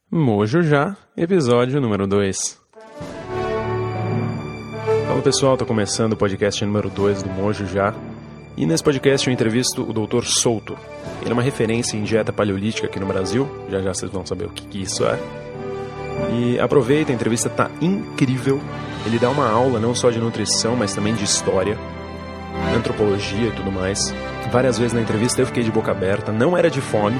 Mojo Já, episódio número 2. Fala pessoal, estou começando o podcast número 2 do Mojo Já. E nesse podcast eu entrevisto o Dr. Souto. Ele é uma referência em dieta paleolítica aqui no Brasil. Já já vocês vão saber o que isso é. E aproveita, a entrevista tá incrível. Ele dá uma aula não só de nutrição, mas também de história, antropologia e tudo mais. Várias vezes na entrevista eu fiquei de boca aberta, não era de fome,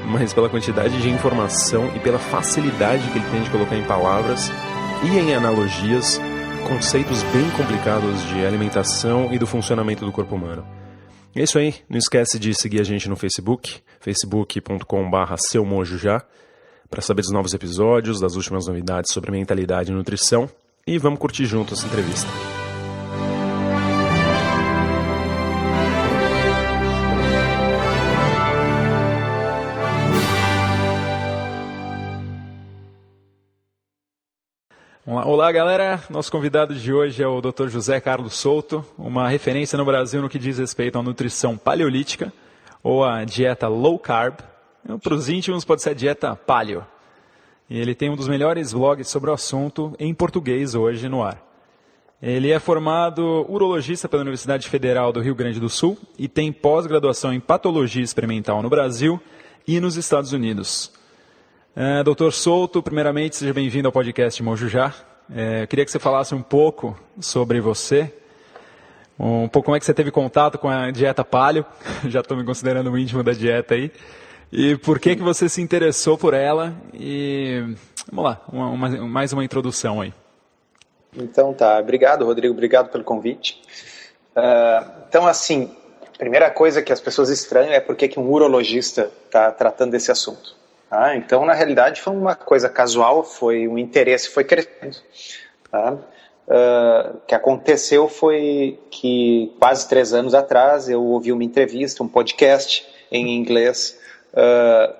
mas pela quantidade de informação e pela facilidade que ele tem de colocar em palavras e em analogias conceitos bem complicados de alimentação e do funcionamento do corpo humano. É isso aí, não esquece de seguir a gente no Facebook, facebook.com/seumojojá, para saber dos novos episódios, das últimas novidades sobre mentalidade e nutrição, e vamos curtir junto essa entrevista. Olá galera, nosso convidado de hoje é o Dr. José Carlos Souto, uma referência no Brasil no que diz respeito à nutrição paleolítica ou à dieta low carb. Para os íntimos pode ser a dieta paleo. E ele tem um dos melhores blogs sobre o assunto em português hoje no ar. Ele é formado urologista pela Universidade Federal do Rio Grande do Sul e tem pós-graduação em patologia experimental no Brasil e nos Estados Unidos. Dr. Souto, primeiramente, seja bem-vindo ao podcast Mojo Já. Eu queria que você falasse um pouco sobre você, um pouco como é que você teve contato com a dieta paleo, já estou me considerando um íntimo da dieta aí, e por que você se interessou por ela, e vamos lá, mais uma introdução aí. Então tá, obrigado Rodrigo, obrigado pelo convite. Então assim, a primeira coisa que as pessoas estranham é por que um urologista está tratando desse assunto. Então, na realidade, foi uma coisa casual, foi um interesse, foi crescendo. O que aconteceu foi que, quase 3 anos atrás, eu ouvi uma entrevista, um podcast em inglês,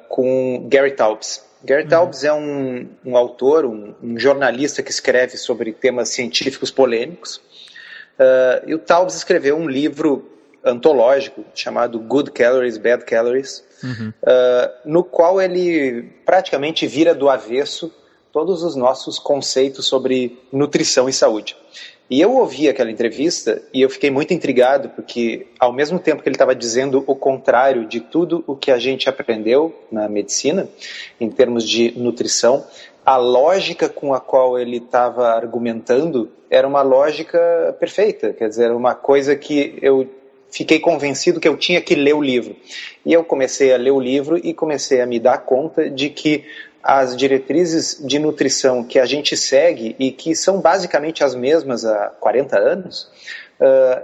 com Gary Taubes. Gary Taubes é um autor, um jornalista que escreve sobre temas científicos polêmicos. E o Taubes escreveu um livro antológico chamado Good Calories, Bad Calories, no qual ele praticamente vira do avesso todos os nossos conceitos sobre nutrição e saúde. E eu ouvi aquela entrevista e eu fiquei muito intrigado, porque ao mesmo tempo que ele estava dizendo o contrário de tudo o que a gente aprendeu na medicina, em termos de nutrição, a lógica com a qual ele estava argumentando era uma lógica perfeita, quer dizer, uma coisa que eu fiquei convencido que eu tinha que ler o livro. E eu comecei a ler o livro e comecei a me dar conta de que as diretrizes de nutrição que a gente segue e que são basicamente as mesmas há 40 anos,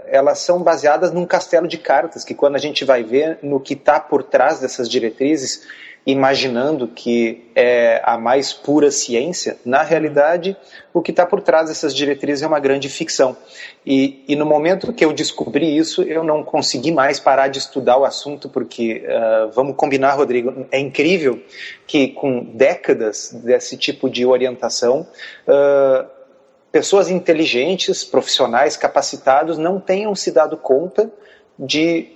elas são baseadas num castelo de cartas, que quando a gente vai ver no que está por trás dessas diretrizes, imaginando que é a mais pura ciência, na realidade, o que está por trás dessas diretrizes é uma grande ficção. E no momento que eu descobri isso, eu não consegui mais parar de estudar o assunto, porque, vamos combinar, Rodrigo, é incrível que com décadas desse tipo de orientação, pessoas inteligentes, profissionais, capacitados, não tenham se dado conta de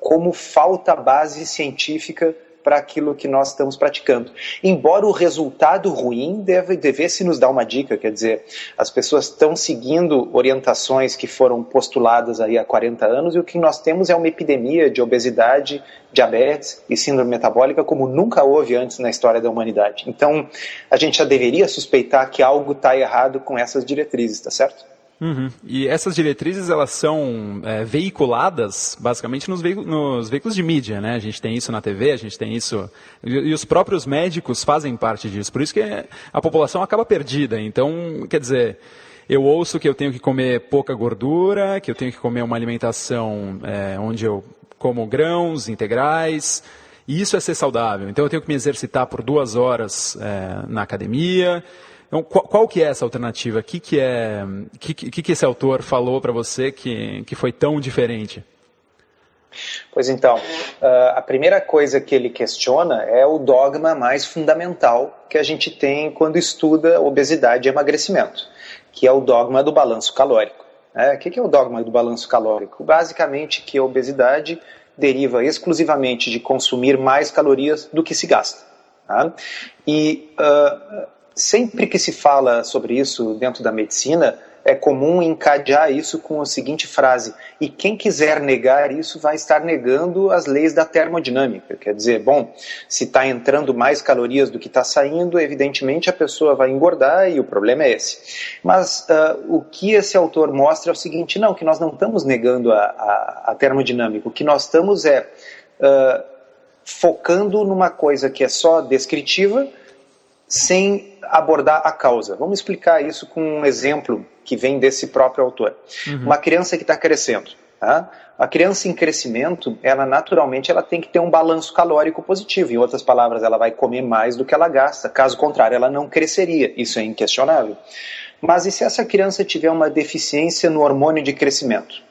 como falta base científica para aquilo que nós estamos praticando. Embora o resultado ruim devesse nos dar uma dica, quer dizer, as pessoas estão seguindo orientações que foram postuladas aí há 40 anos e o que nós temos é uma epidemia de obesidade, diabetes e síndrome metabólica como nunca houve antes na história da humanidade. Então, a gente já deveria suspeitar que algo está errado com essas diretrizes, tá certo? E essas diretrizes, elas são veiculadas basicamente nos veículos de mídia, né? A gente tem isso na TV, a gente tem isso... E os próprios médicos fazem parte disso. Por isso que a população acaba perdida. Então, quer dizer, eu ouço que eu tenho que comer pouca gordura, que eu tenho que comer uma alimentação onde eu como grãos integrais, e isso é ser saudável. Então, eu tenho que me exercitar por 2 horas na academia. Então, qual que é essa alternativa? O que esse autor falou para você que foi tão diferente? Pois então, a primeira coisa que ele questiona é o dogma mais fundamental que a gente tem quando estuda obesidade e emagrecimento, que é o dogma do balanço calórico. O que é o dogma do balanço calórico? Basicamente que a obesidade deriva exclusivamente de consumir mais calorias do que se gasta. Tá? E sempre que se fala sobre isso dentro da medicina, é comum encadear isso com a seguinte frase: e quem quiser negar isso vai estar negando as leis da termodinâmica. Quer dizer, bom, se está entrando mais calorias do que está saindo, evidentemente a pessoa vai engordar e o problema é esse. Mas o que esse autor mostra é o seguinte: não, que nós não estamos negando a termodinâmica, o que nós estamos focando numa coisa que é só descritiva, sem abordar a causa. Vamos explicar isso com um exemplo que vem desse próprio autor. Uma criança que está crescendo. Tá? A criança em crescimento, ela naturalmente tem que ter um balanço calórico positivo. Em outras palavras, ela vai comer mais do que ela gasta. Caso contrário, ela não cresceria. Isso é inquestionável. Mas e se essa criança tiver uma deficiência no hormônio de crescimento?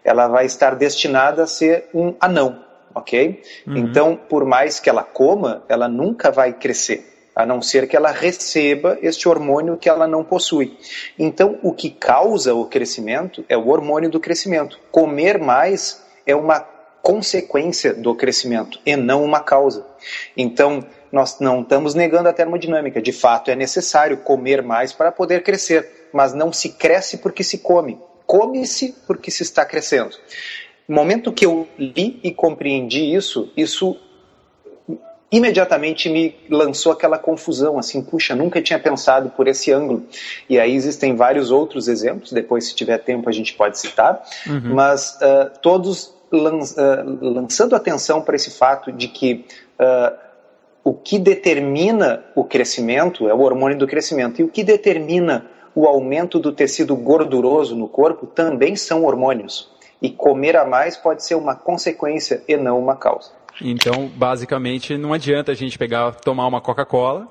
Ela vai estar destinada a ser um anão. Ok? Então, por mais que ela coma, ela nunca vai crescer, a não ser que ela receba este hormônio que ela não possui. Então, o que causa o crescimento é o hormônio do crescimento. Comer mais é uma consequência do crescimento e não uma causa. Então, nós não estamos negando a termodinâmica. De fato, é necessário comer mais para poder crescer, mas não se cresce porque se come. Come-se porque se está crescendo. No momento que eu li e compreendi isso imediatamente me lançou aquela confusão, assim, puxa, nunca tinha pensado por esse ângulo. E aí existem vários outros exemplos, depois se tiver tempo a gente pode citar, mas todos lançando atenção para esse fato de que o que determina o crescimento é o hormônio do crescimento, e o que determina o aumento do tecido gorduroso no corpo também são hormônios. E comer a mais pode ser uma consequência e não uma causa. Então, basicamente, não adianta a gente tomar uma Coca-Cola,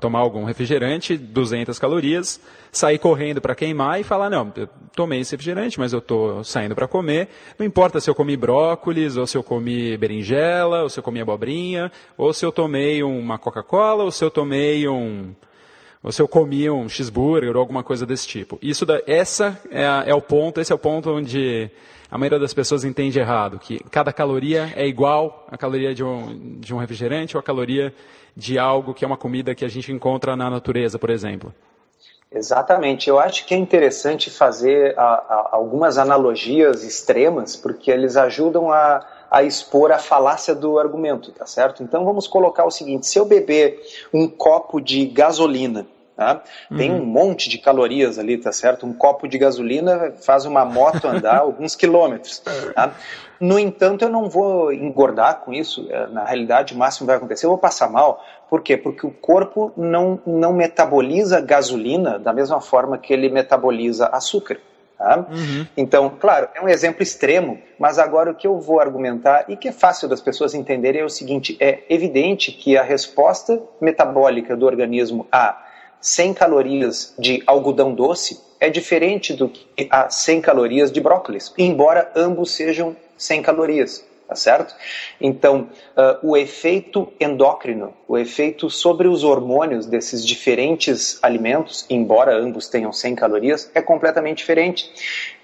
tomar algum refrigerante, 200 calorias, sair correndo para queimar e falar, não, eu tomei esse refrigerante, mas eu estou saindo para comer. Não importa se eu comi brócolis, ou se eu comi berinjela, ou se eu comi abobrinha, ou se eu tomei uma Coca-Cola, ou se eu tomei ou se eu comi um cheeseburger ou alguma coisa desse tipo. Esse é o ponto onde a maioria das pessoas entende errado, que cada caloria é igual à caloria de um refrigerante ou a caloria de algo que é uma comida que a gente encontra na natureza, por exemplo. Exatamente. Eu acho que é interessante fazer algumas analogias extremas, porque eles ajudam a expor a falácia do argumento, tá certo? Então vamos colocar o seguinte: se eu beber um copo de gasolina, tá? Tem um monte de calorias ali, tá certo? Um copo de gasolina faz uma moto andar alguns quilômetros. Tá? No entanto, eu não vou engordar com isso. Na realidade, o máximo que vai acontecer, eu vou passar mal. Por quê? Porque o corpo não metaboliza gasolina da mesma forma que ele metaboliza açúcar. Tá? Então, claro, é um exemplo extremo, mas agora o que eu vou argumentar, e que é fácil das pessoas entenderem, é o seguinte: é evidente que a resposta metabólica do organismo a 100 calorias de algodão doce é diferente do que a 100 calorias de brócolis, embora ambos sejam 100 calorias, tá certo? Então, o efeito endócrino, o efeito sobre os hormônios desses diferentes alimentos, embora ambos tenham 100 calorias, é completamente diferente.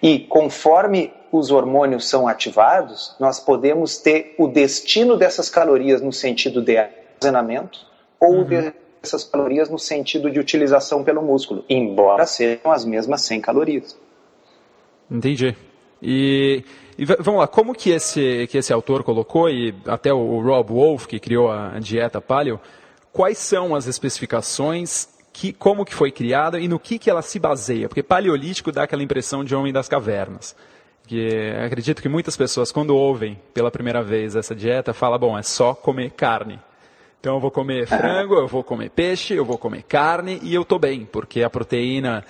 E conforme os hormônios são ativados, nós podemos ter o destino dessas calorias no sentido de armazenamento ou dessas calorias no sentido de utilização pelo músculo, embora sejam as mesmas 100 calorias. Entendi. E vamos lá, como que esse autor colocou, e até o Rob Wolf, que criou a dieta paleo, quais são as especificações, como que foi criada e no que ela se baseia? Porque paleolítico dá aquela impressão de homem das cavernas. Que acredito que muitas pessoas, quando ouvem pela primeira vez essa dieta, falam, bom, é só comer carne. Então eu vou comer frango, eu vou comer peixe, eu vou comer carne e eu estou bem, porque a proteína,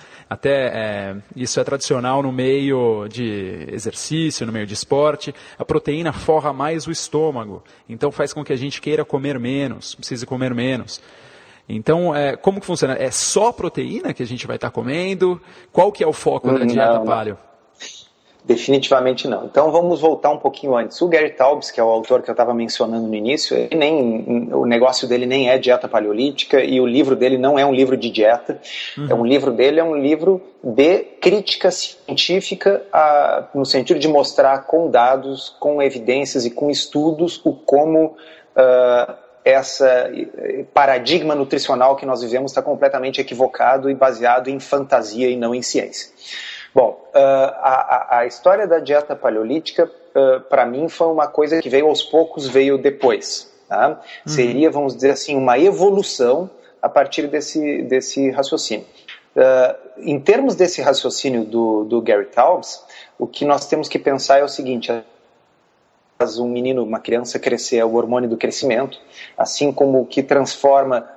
isso é tradicional no meio de exercício, no meio de esporte, a proteína forra mais o estômago, então faz com que a gente queira comer menos, precise comer menos. Então, como que funciona? É só proteína que a gente vai estar comendo? Qual que é o foco da dieta paleo? Definitivamente não. Então vamos voltar um pouquinho antes. O Gary Taubes, que é o autor que eu estava mencionando no início, o negócio dele nem é dieta paleolítica e o livro dele não é um livro de dieta. O livro dele é um livro de crítica científica no sentido de mostrar com dados, com evidências e com estudos como esse paradigma nutricional que nós vivemos está completamente equivocado e baseado em fantasia e não em ciência. Bom, a história da dieta paleolítica, para mim, foi uma coisa que veio aos poucos, veio depois. Tá? Seria, vamos dizer assim, uma evolução a partir desse raciocínio. Em termos desse raciocínio do Gary Taubes, o que nós temos que pensar é o seguinte: um menino, uma criança crescer é o hormônio do crescimento, assim como o que transforma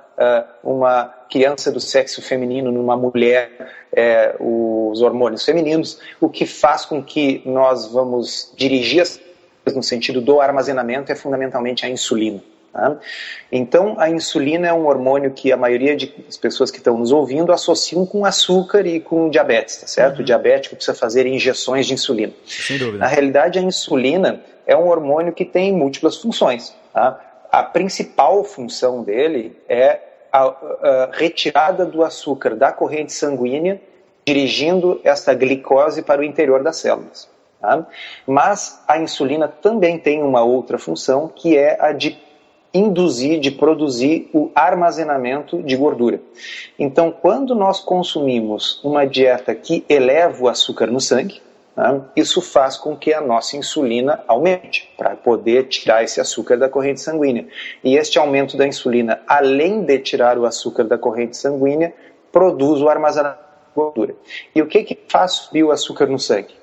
uma criança do sexo feminino numa mulher, os hormônios femininos, o que faz com que nós vamos dirigir as coisas no sentido do armazenamento é fundamentalmente a insulina. Tá? Então, a insulina é um hormônio que a maioria das pessoas que estão nos ouvindo associam com açúcar e com diabetes, tá certo? O diabético precisa fazer injeções de insulina. Sem dúvida. Na realidade, a insulina é um hormônio que tem múltiplas funções. Tá? A principal função dele é a retirada do açúcar da corrente sanguínea, dirigindo esta glicose para o interior das células. Tá? Mas a insulina também tem uma outra função, que é a de induzir, de produzir o armazenamento de gordura. Então, quando nós consumimos uma dieta que eleva o açúcar no sangue, isso faz com que a nossa insulina aumente, para poder tirar esse açúcar da corrente sanguínea. E este aumento da insulina, além de tirar o açúcar da corrente sanguínea, produz o armazenamento de gordura. E o que faz subir o açúcar no sangue?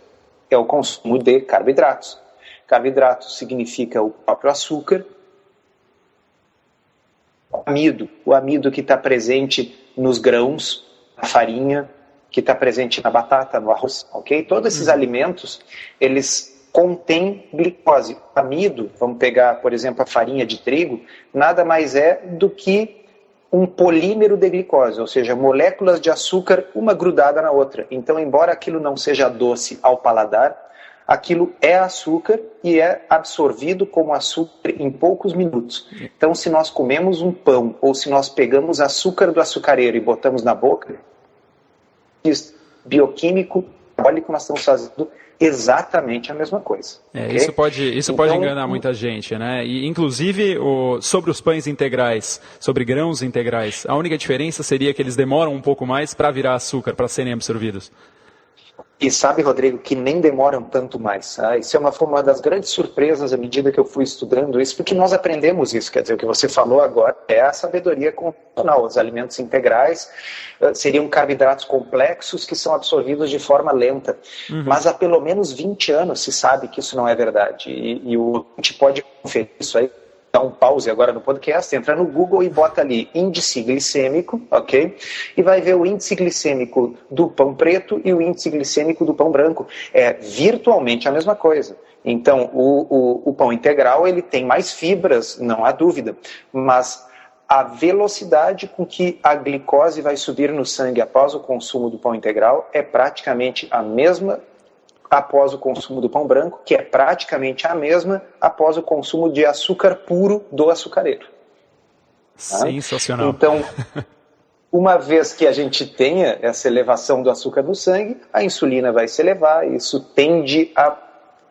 É o consumo de carboidratos. Carboidratos significa o próprio açúcar, o amido que está presente nos grãos, na farinha, que está presente na batata, no arroz, ok? Todos esses alimentos, eles contêm glicose. O amido, vamos pegar, por exemplo, a farinha de trigo, nada mais é do que um polímero de glicose, ou seja, moléculas de açúcar, uma grudada na outra. Então, embora aquilo não seja doce ao paladar, aquilo é açúcar e é absorvido como açúcar em poucos minutos. Então, se nós comemos um pão ou se nós pegamos açúcar do açucareiro e botamos na boca, bioquímico, metabólico, nós estamos fazendo exatamente a mesma coisa. Okay? Isso pode enganar muita gente, né? E, inclusive, sobre os pães integrais, sobre grãos integrais, a única diferença seria que eles demoram um pouco mais para virar açúcar, para serem absorvidos. E sabe, Rodrigo, que nem demoram tanto mais. Tá? Isso é uma das grandes surpresas à medida que eu fui estudando isso, porque nós aprendemos isso. Quer dizer, o que você falou agora é a sabedoria convencional. Os alimentos integrais seriam carboidratos complexos que são absorvidos de forma lenta. Mas há pelo menos 20 anos se sabe que isso não é verdade. E a gente pode conferir isso aí. Dá um pause agora no podcast, entra no Google e bota ali índice glicêmico, ok? E vai ver o índice glicêmico do pão preto e o índice glicêmico do pão branco. É virtualmente a mesma coisa. Então, o pão integral, ele tem mais fibras, não há dúvida, mas a velocidade com que a glicose vai subir no sangue após o consumo do pão integral é praticamente a mesma após o consumo do pão branco, que é praticamente a mesma após o consumo de açúcar puro do açucareiro. Sensacional. Então, uma vez que a gente tenha essa elevação do açúcar no sangue, a insulina vai se elevar, e isso tende a,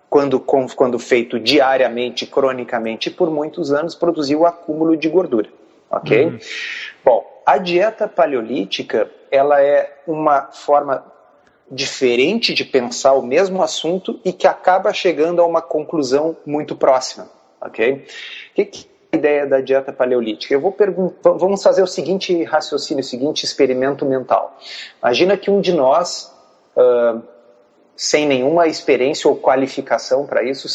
quando feito diariamente, cronicamente, por muitos anos, produzir o acúmulo de gordura. Ok? Bom, a dieta paleolítica, ela é uma forma diferente de pensar o mesmo assunto e que acaba chegando a uma conclusão muito próxima, ok? O que é a ideia da dieta paleolítica? Vamos fazer o seguinte raciocínio, o seguinte experimento mental. Imagina que um de nós, sem nenhuma experiência ou qualificação para isso,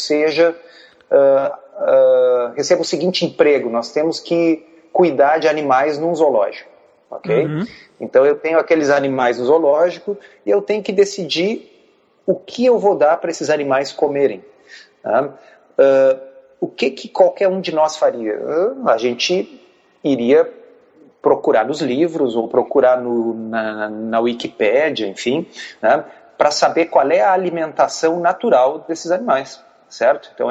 receba o seguinte emprego: nós temos que cuidar de animais num zoológico, ok? Então eu tenho aqueles animais no zoológico e eu tenho que decidir o que eu vou dar para esses animais comerem. Tá? O que qualquer um de nós faria? A gente iria procurar nos livros ou procurar na Wikipédia, enfim, né, para saber qual é a alimentação natural desses animais, certo? Então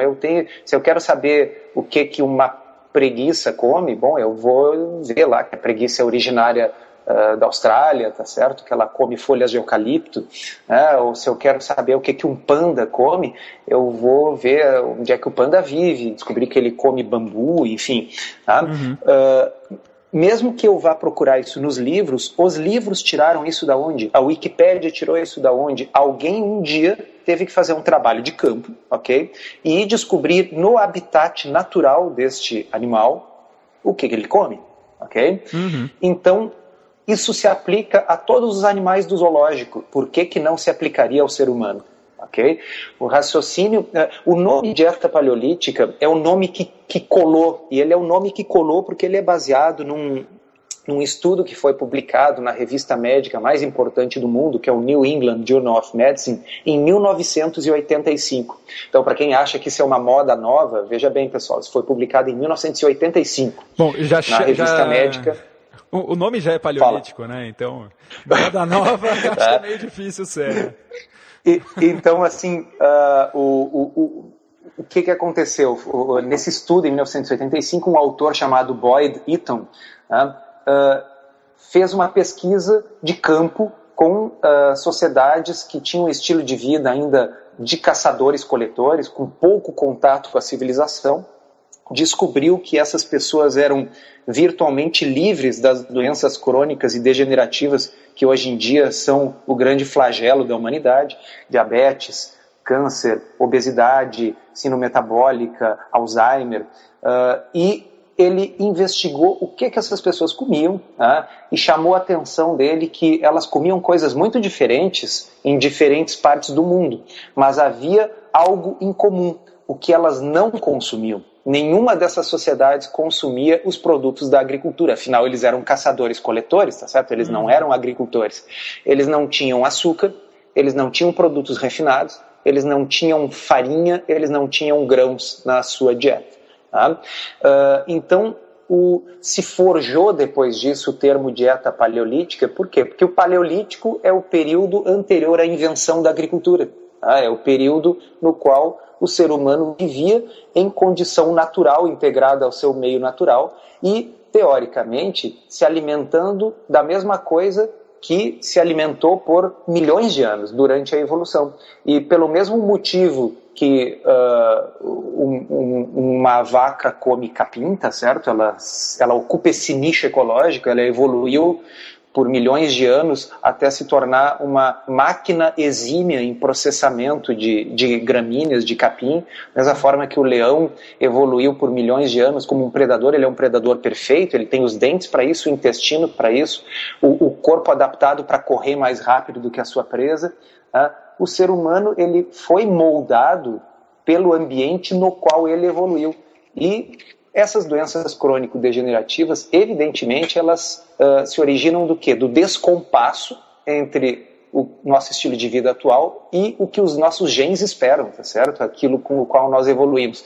se eu quero saber o que uma preguiça come, bom, eu vou ver lá que a preguiça é originária da Austrália, tá certo? Que ela come folhas de eucalipto, né? Ou se eu quero saber o que um panda come, eu vou ver onde é que o panda vive, descobrir que ele come bambu, enfim. Tá? Mesmo que eu vá procurar isso nos livros, os livros tiraram isso da onde? A Wikipédia tirou isso da onde? Alguém um dia teve que fazer um trabalho de campo, ok? E descobrir no habitat natural deste animal o que ele come, ok? Então, isso se aplica a todos os animais do zoológico. Por que não se aplicaria ao ser humano? Okay? O raciocínio, o nome dieta paleolítica é o nome que colou, e ele é o nome que colou porque ele é baseado num estudo que foi publicado na revista médica mais importante do mundo, que é o New England Journal of Medicine, em 1985. Então, para quem acha que isso é uma moda nova, veja bem, pessoal, isso foi publicado em 1985. Bom, na revista médica. O nome já é paleolítico, né? Então, moda nova, acho que é meio difícil ser. Então, assim, o que aconteceu? Nesse estudo, em 1985, um autor chamado Boyd Eaton fez uma pesquisa de campo com sociedades que tinham um estilo de vida ainda de caçadores-coletores, com pouco contato com a civilização. Descobriu que essas pessoas eram virtualmente livres das doenças crônicas e degenerativas que hoje em dia são o grande flagelo da humanidade: diabetes, câncer, obesidade, síndrome metabólica, Alzheimer. E ele investigou o que essas pessoas comiam, e chamou a atenção dele que elas comiam coisas muito diferentes em diferentes partes do mundo, mas havia algo em comum: o que elas não consumiam. Nenhuma dessas sociedades consumia os produtos da agricultura, afinal eles eram caçadores-coletores, tá certo? Eles não eram agricultores. Eles não tinham açúcar, eles não tinham produtos refinados, eles não tinham farinha, eles não tinham grãos na sua dieta. Tá? Então, se forjou depois disso o termo dieta paleolítica. Por quê? Porque o paleolítico é o período anterior à invenção da agricultura. Tá? É o período no qual o ser humano vivia em condição natural, integrada ao seu meio natural e, teoricamente, se alimentando da mesma coisa que se alimentou por milhões de anos durante a evolução. E pelo mesmo motivo que uma vaca come capim, tá certo? Ela ocupa esse nicho ecológico, ela evoluiu por milhões de anos até se tornar uma máquina exímia em processamento de gramíneas, de capim. Da mesma forma que o leão evoluiu por milhões de anos como um predador, ele é um predador perfeito, ele tem os dentes para isso, o intestino para isso, o corpo adaptado para correr mais rápido do que a sua presa. O ser humano, ele foi moldado pelo ambiente no qual ele evoluiu. E essas doenças crônico-degenerativas, evidentemente, elas se originam do quê? Do descompasso entre o nosso estilo de vida atual e o que os nossos genes esperam, tá certo? Aquilo com o qual nós evoluímos.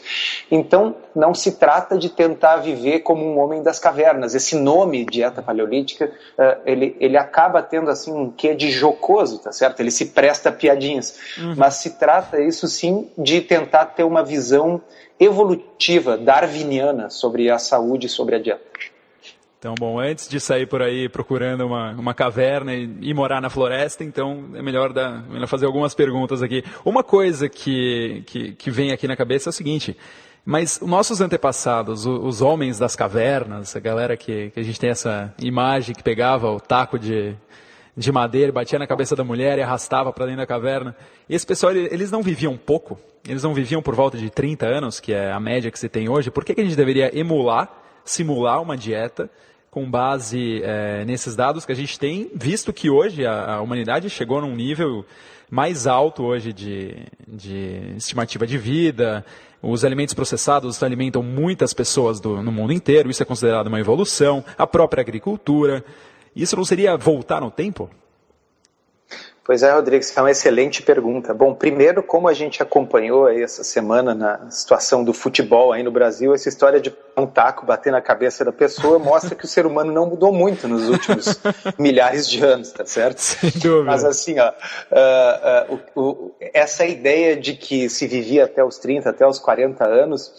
Então, não se trata de tentar viver como um homem das cavernas. Esse nome, dieta paleolítica, ele acaba tendo assim um quê de jocoso, tá certo? Ele se presta a piadinhas. Mas se trata, isso sim, de tentar ter uma visão evolutiva, darwiniana, sobre a saúde e sobre a dieta. Então, bom, antes de sair por aí procurando uma caverna e morar na floresta, então é melhor fazer algumas perguntas aqui. Uma coisa que vem aqui na cabeça é o seguinte: mas nossos antepassados, os homens das cavernas, a galera que a gente tem essa imagem que pegava o taco de madeira, batia na cabeça da mulher e arrastava para dentro da caverna, esse pessoal, eles não viviam pouco? Eles não viviam por volta de 30 anos, que é a média que se tem hoje? Por que a gente deveria simular uma dieta com base nesses dados que a gente tem, visto que hoje a humanidade chegou num nível mais alto hoje de estimativa de vida, os alimentos processados alimentam muitas pessoas no mundo inteiro, isso é considerado uma evolução, a própria agricultura. Isso não seria voltar no tempo? Pois é, Rodrigues, é uma excelente pergunta. Bom, primeiro, como a gente acompanhou aí essa semana na situação do futebol aí no Brasil, essa história de um taco bater na cabeça da pessoa mostra que o ser humano não mudou muito nos últimos milhares de anos, tá certo? Sem dúvida. Mas assim, essa ideia de que se vivia até os 30, até os 40 anos,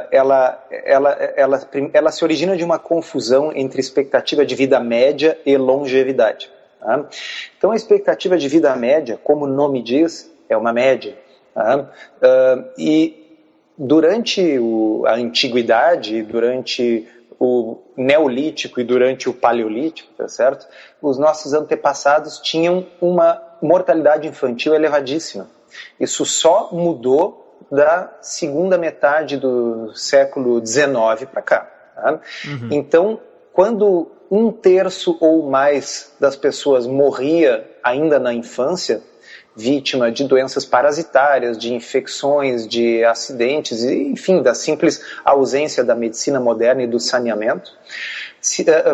ela se origina de uma confusão entre expectativa de vida média e longevidade. Tá? Então, a expectativa de vida média, como o nome diz, é uma média. Tá? E durante a antiguidade, durante o neolítico e durante o paleolítico, tá certo? Os nossos antepassados tinham uma mortalidade infantil elevadíssima. Isso só mudou da segunda metade do século XIX para cá. Tá? Uhum. Então, quando 1/3 ou mais das pessoas morria ainda na infância, vítima de doenças parasitárias, de infecções, de acidentes, enfim, da simples ausência da medicina moderna e do saneamento.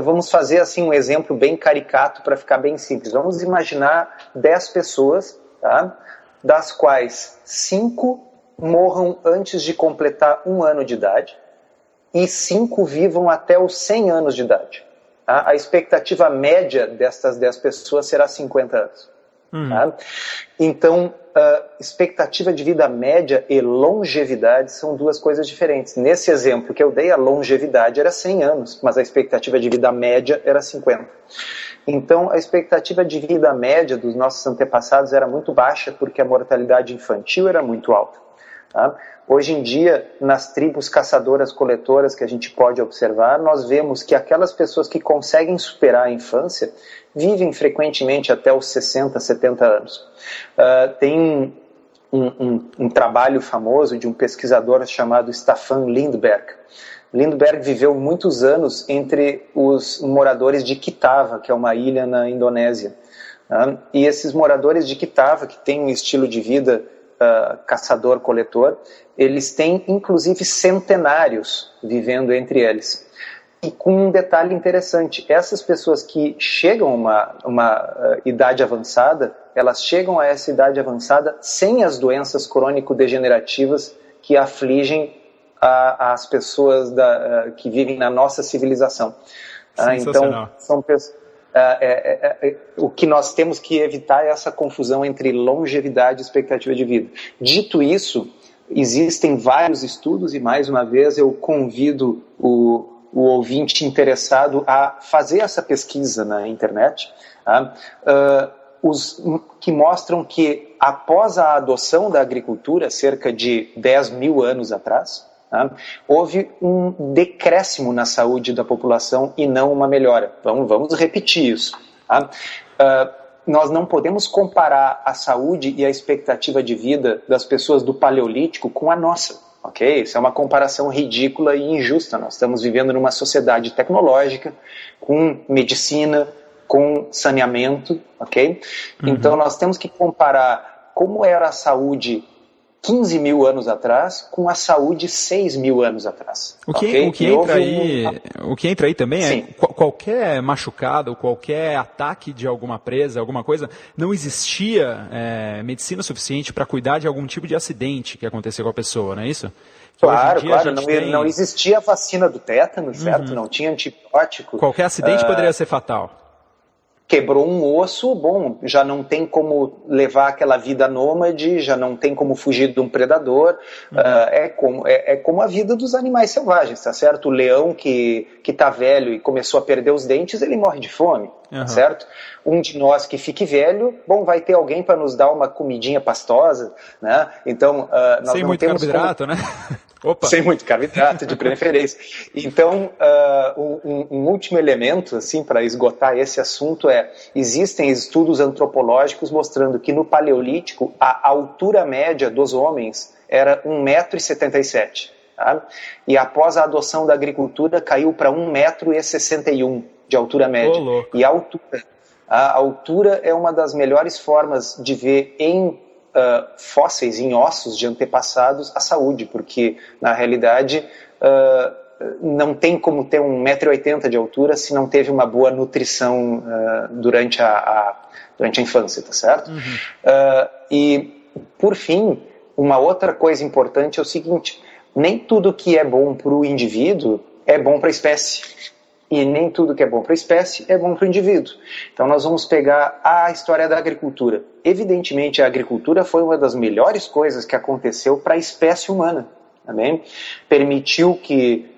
Vamos fazer assim um exemplo bem caricato para ficar bem simples. Vamos imaginar 10 pessoas, tá? Das quais 5 morram antes de completar 1 ano de idade e 5 vivam até os 100 anos de idade. Tá? A expectativa média destas 10 pessoas será 50 anos. Tá? Então, expectativa de vida média e longevidade são duas coisas diferentes. Nesse exemplo que eu dei, a longevidade era 100 anos, mas a expectativa de vida média era 50. Então, a expectativa de vida média dos nossos antepassados era muito baixa porque a mortalidade infantil era muito alta. Tá? Hoje em dia, nas tribos caçadoras-coletoras que a gente pode observar, nós vemos que aquelas pessoas que conseguem superar a infância vivem frequentemente até os 60, 70 anos. Tem um trabalho famoso de um pesquisador chamado Staffan Lindberg. Lindberg viveu muitos anos entre os moradores de Kitava, que é uma ilha na Indonésia. E esses moradores de Kitava, que têm um estilo de vida caçador-coletor, eles têm inclusive centenários vivendo entre eles. E com um detalhe interessante, essas pessoas que chegam a uma idade avançada, elas chegam a essa idade avançada sem as doenças crônico-degenerativas que afligem as pessoas que vivem na nossa civilização. Então, são pessoas... o que nós temos que evitar é essa confusão entre longevidade e expectativa de vida. Dito isso, existem vários estudos e, mais uma vez, eu convido o ouvinte interessado a fazer essa pesquisa na internet, que mostram que após a adoção da agricultura, cerca de 10 mil anos atrás, houve um decréscimo na saúde da população e não uma melhora. Vamos repetir isso. Nós não podemos comparar a saúde e a expectativa de vida das pessoas do Paleolítico com a nossa. Okay? Isso é uma comparação ridícula e injusta. Nós estamos vivendo numa sociedade tecnológica, com medicina, com saneamento. Okay? Uhum. Então nós temos que comparar como era a saúde 15 mil anos atrás com a saúde 6 mil anos atrás. O que entra aí também é qualquer machucado, qualquer ataque de alguma presa, alguma coisa, não existia medicina suficiente para cuidar de algum tipo de acidente que aconteceu com a pessoa, não é isso? Claro, não existia a vacina do tétano, certo? Uhum. Não tinha antibiótico. Qualquer acidente poderia ser fatal. Quebrou um osso, bom, já não tem como levar aquela vida nômade, já não tem como fugir de um predador, é como a vida dos animais selvagens, tá certo? O leão que tá velho e começou a perder os dentes, ele morre de fome, tá certo? Um de nós que fique velho, bom, vai ter alguém para nos dar uma comidinha pastosa, né? Então, nós sem não muito temos carboidrato, né? Opa. Sem muito carboidrato, de preferência. Então, um último elemento, assim, para esgotar esse assunto existem estudos antropológicos mostrando que no Paleolítico a altura média dos homens era 1,77 m. Tá? E após a adoção da agricultura caiu para 1,61 m de altura média. E a altura é uma das melhores formas de ver em fósseis, em ossos de antepassados, a saúde, porque na realidade não tem como ter 1,80 m de altura se não teve uma boa nutrição durante a infância, tá certo? E, por fim, uma outra coisa importante é o seguinte: nem tudo que é bom para o indivíduo é bom para a espécie. E nem tudo que é bom para a espécie é bom para o indivíduo. Então nós vamos pegar a história da agricultura. Evidentemente a agricultura foi uma das melhores coisas que aconteceu para a espécie humana. Também permitiu que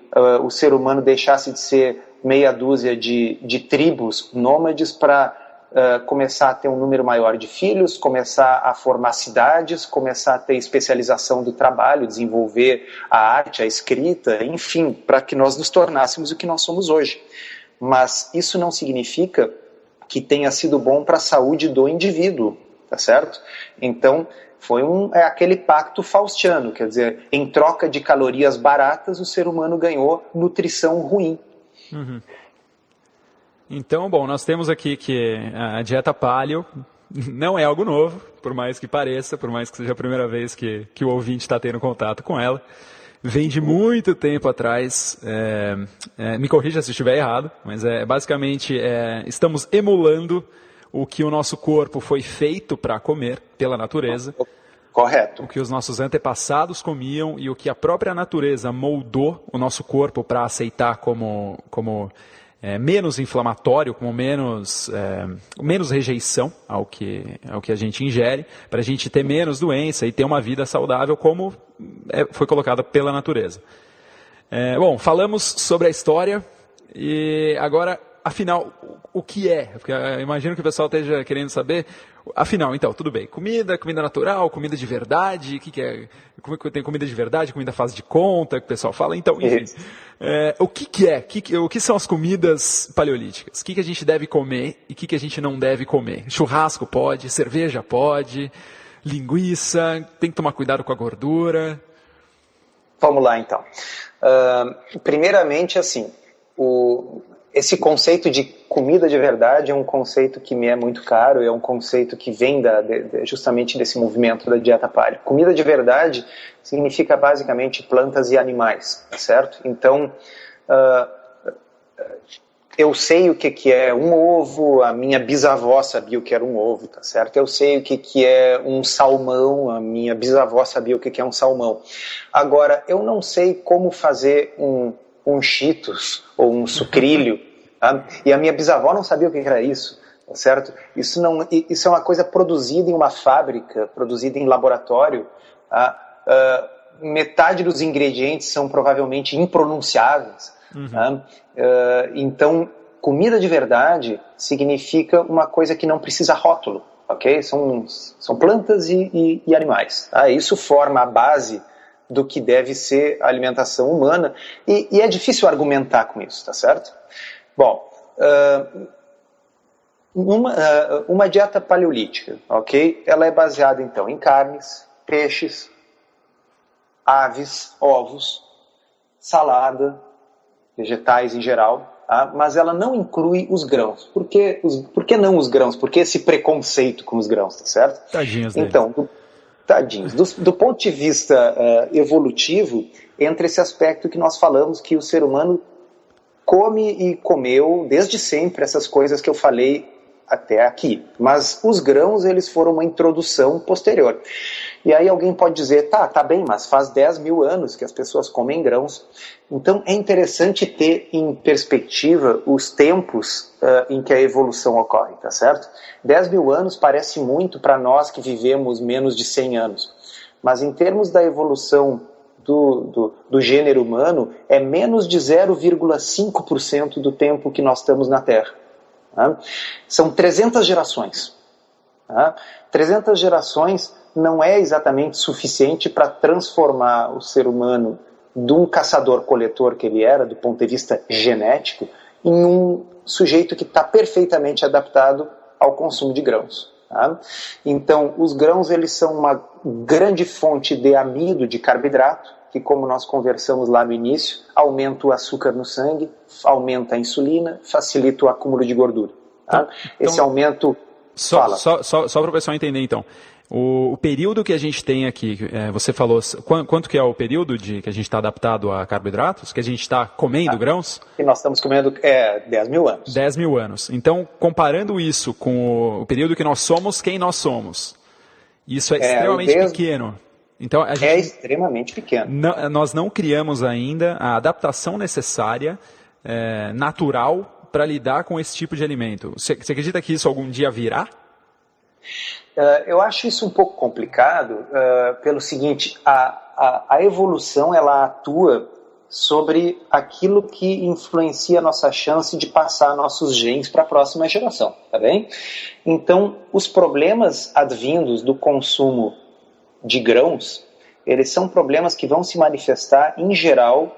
o ser humano deixasse de ser meia dúzia de tribos nômades para começar a ter um número maior de filhos, começar a formar cidades, começar a ter especialização do trabalho, desenvolver a arte, a escrita, enfim, para que nós nos tornássemos o que nós somos hoje. Mas isso não significa que tenha sido bom para a saúde do indivíduo, tá certo? Então, foi aquele pacto faustiano, quer dizer, em troca de calorias baratas, o ser humano ganhou nutrição ruim. Então, bom, nós temos aqui que a dieta paleo não é algo novo, por mais que pareça, por mais que seja a primeira vez que o ouvinte está tendo contato com ela. Vem de muito tempo atrás, me corrija se estiver errado, mas basicamente estamos emulando o que o nosso corpo foi feito para comer pela natureza. Correto. O que os nossos antepassados comiam e o que a própria natureza moldou o nosso corpo para aceitar como menos inflamatório, com menos rejeição ao que a gente ingere, para a gente ter menos doença e ter uma vida saudável como foi colocada pela natureza. Bom, falamos sobre a história e agora, afinal, o que é? Porque eu imagino que o pessoal esteja querendo saber. Afinal, então, tudo bem. Comida natural, comida de verdade, o que é? Tem comida de verdade, comida faz de conta, que o pessoal fala. Então, enfim, o que é? O que são as comidas paleolíticas? O que a gente deve comer e o que a gente não deve comer? Churrasco pode, cerveja pode, linguiça, tem que tomar cuidado com a gordura. Vamos lá, então. Primeiramente, assim, esse conceito de comida de verdade é um conceito que me é muito caro, é um conceito que vem justamente desse movimento da dieta paleo. Comida de verdade significa basicamente plantas e animais, tá certo? Então, eu sei o que é um ovo, a minha bisavó sabia o que era um ovo, tá certo? Eu sei o que é um salmão, a minha bisavó sabia o que é um salmão. Agora, eu não sei como fazer um Cheetos ou um sucrilho, tá? E a minha bisavó não sabia o que era isso, tá certo? Isso é uma coisa produzida em uma fábrica, produzida em laboratório. Tá? Metade dos ingredientes são provavelmente impronunciáveis. Tá? Então, comida de verdade significa uma coisa que não precisa rótulo, ok? São plantas e animais. Tá? Isso forma a base do que deve ser a alimentação humana, e é difícil argumentar com isso, tá certo? Bom, uma dieta paleolítica, ok? Ela é baseada, então, em carnes, peixes, aves, ovos, salada, vegetais em geral, tá? Mas ela não inclui os grãos. Por que não os grãos? Por que esse preconceito com os grãos, tá certo? Tadinhos deles. Então, tadinhos. Do ponto de vista evolutivo, entra esse aspecto que nós falamos, que o ser humano come e comeu desde sempre essas coisas que eu falei até aqui. Mas os grãos, eles foram uma introdução posterior. E aí alguém pode dizer, tá bem, mas faz 10 mil anos que as pessoas comem grãos. Então é interessante ter em perspectiva os tempos em que a evolução ocorre, tá certo? 10 mil anos parece muito para nós que vivemos menos de 100 anos. Mas em termos da evolução do gênero humano, é menos de 0,5% do tempo que nós estamos na Terra. Tá? São 300 gerações. Tá? 300 gerações não é exatamente suficiente para transformar o ser humano de um caçador-coletor que ele era, do ponto de vista genético, em um sujeito que está perfeitamente adaptado ao consumo de grãos. Tá? Então, os grãos, eles são uma grande fonte de amido, de carboidrato, que, como nós conversamos lá no início, aumenta o açúcar no sangue, aumenta a insulina, facilita o acúmulo de gordura. Tá? Esse aumento... Só para o pessoal entender, então. O período que a gente tem aqui, você falou, quanto que é o período que a gente está adaptado a carboidratos? Que a gente está comendo grãos? E nós estamos comendo 10 mil anos. 10 mil anos. Então, comparando isso com o período que nós somos, quem nós somos, isso é extremamente pequeno. Então, a gente, é extremamente pequeno. Nós não criamos ainda a adaptação necessária, natural, para lidar com esse tipo de alimento. Você acredita que isso algum dia virá? Eu acho isso um pouco complicado pelo seguinte, a evolução ela atua sobre aquilo que influencia a nossa chance de passar nossos genes para a próxima geração, tá bem? Então, os problemas advindos do consumo de grãos, eles são problemas que vão se manifestar, em geral,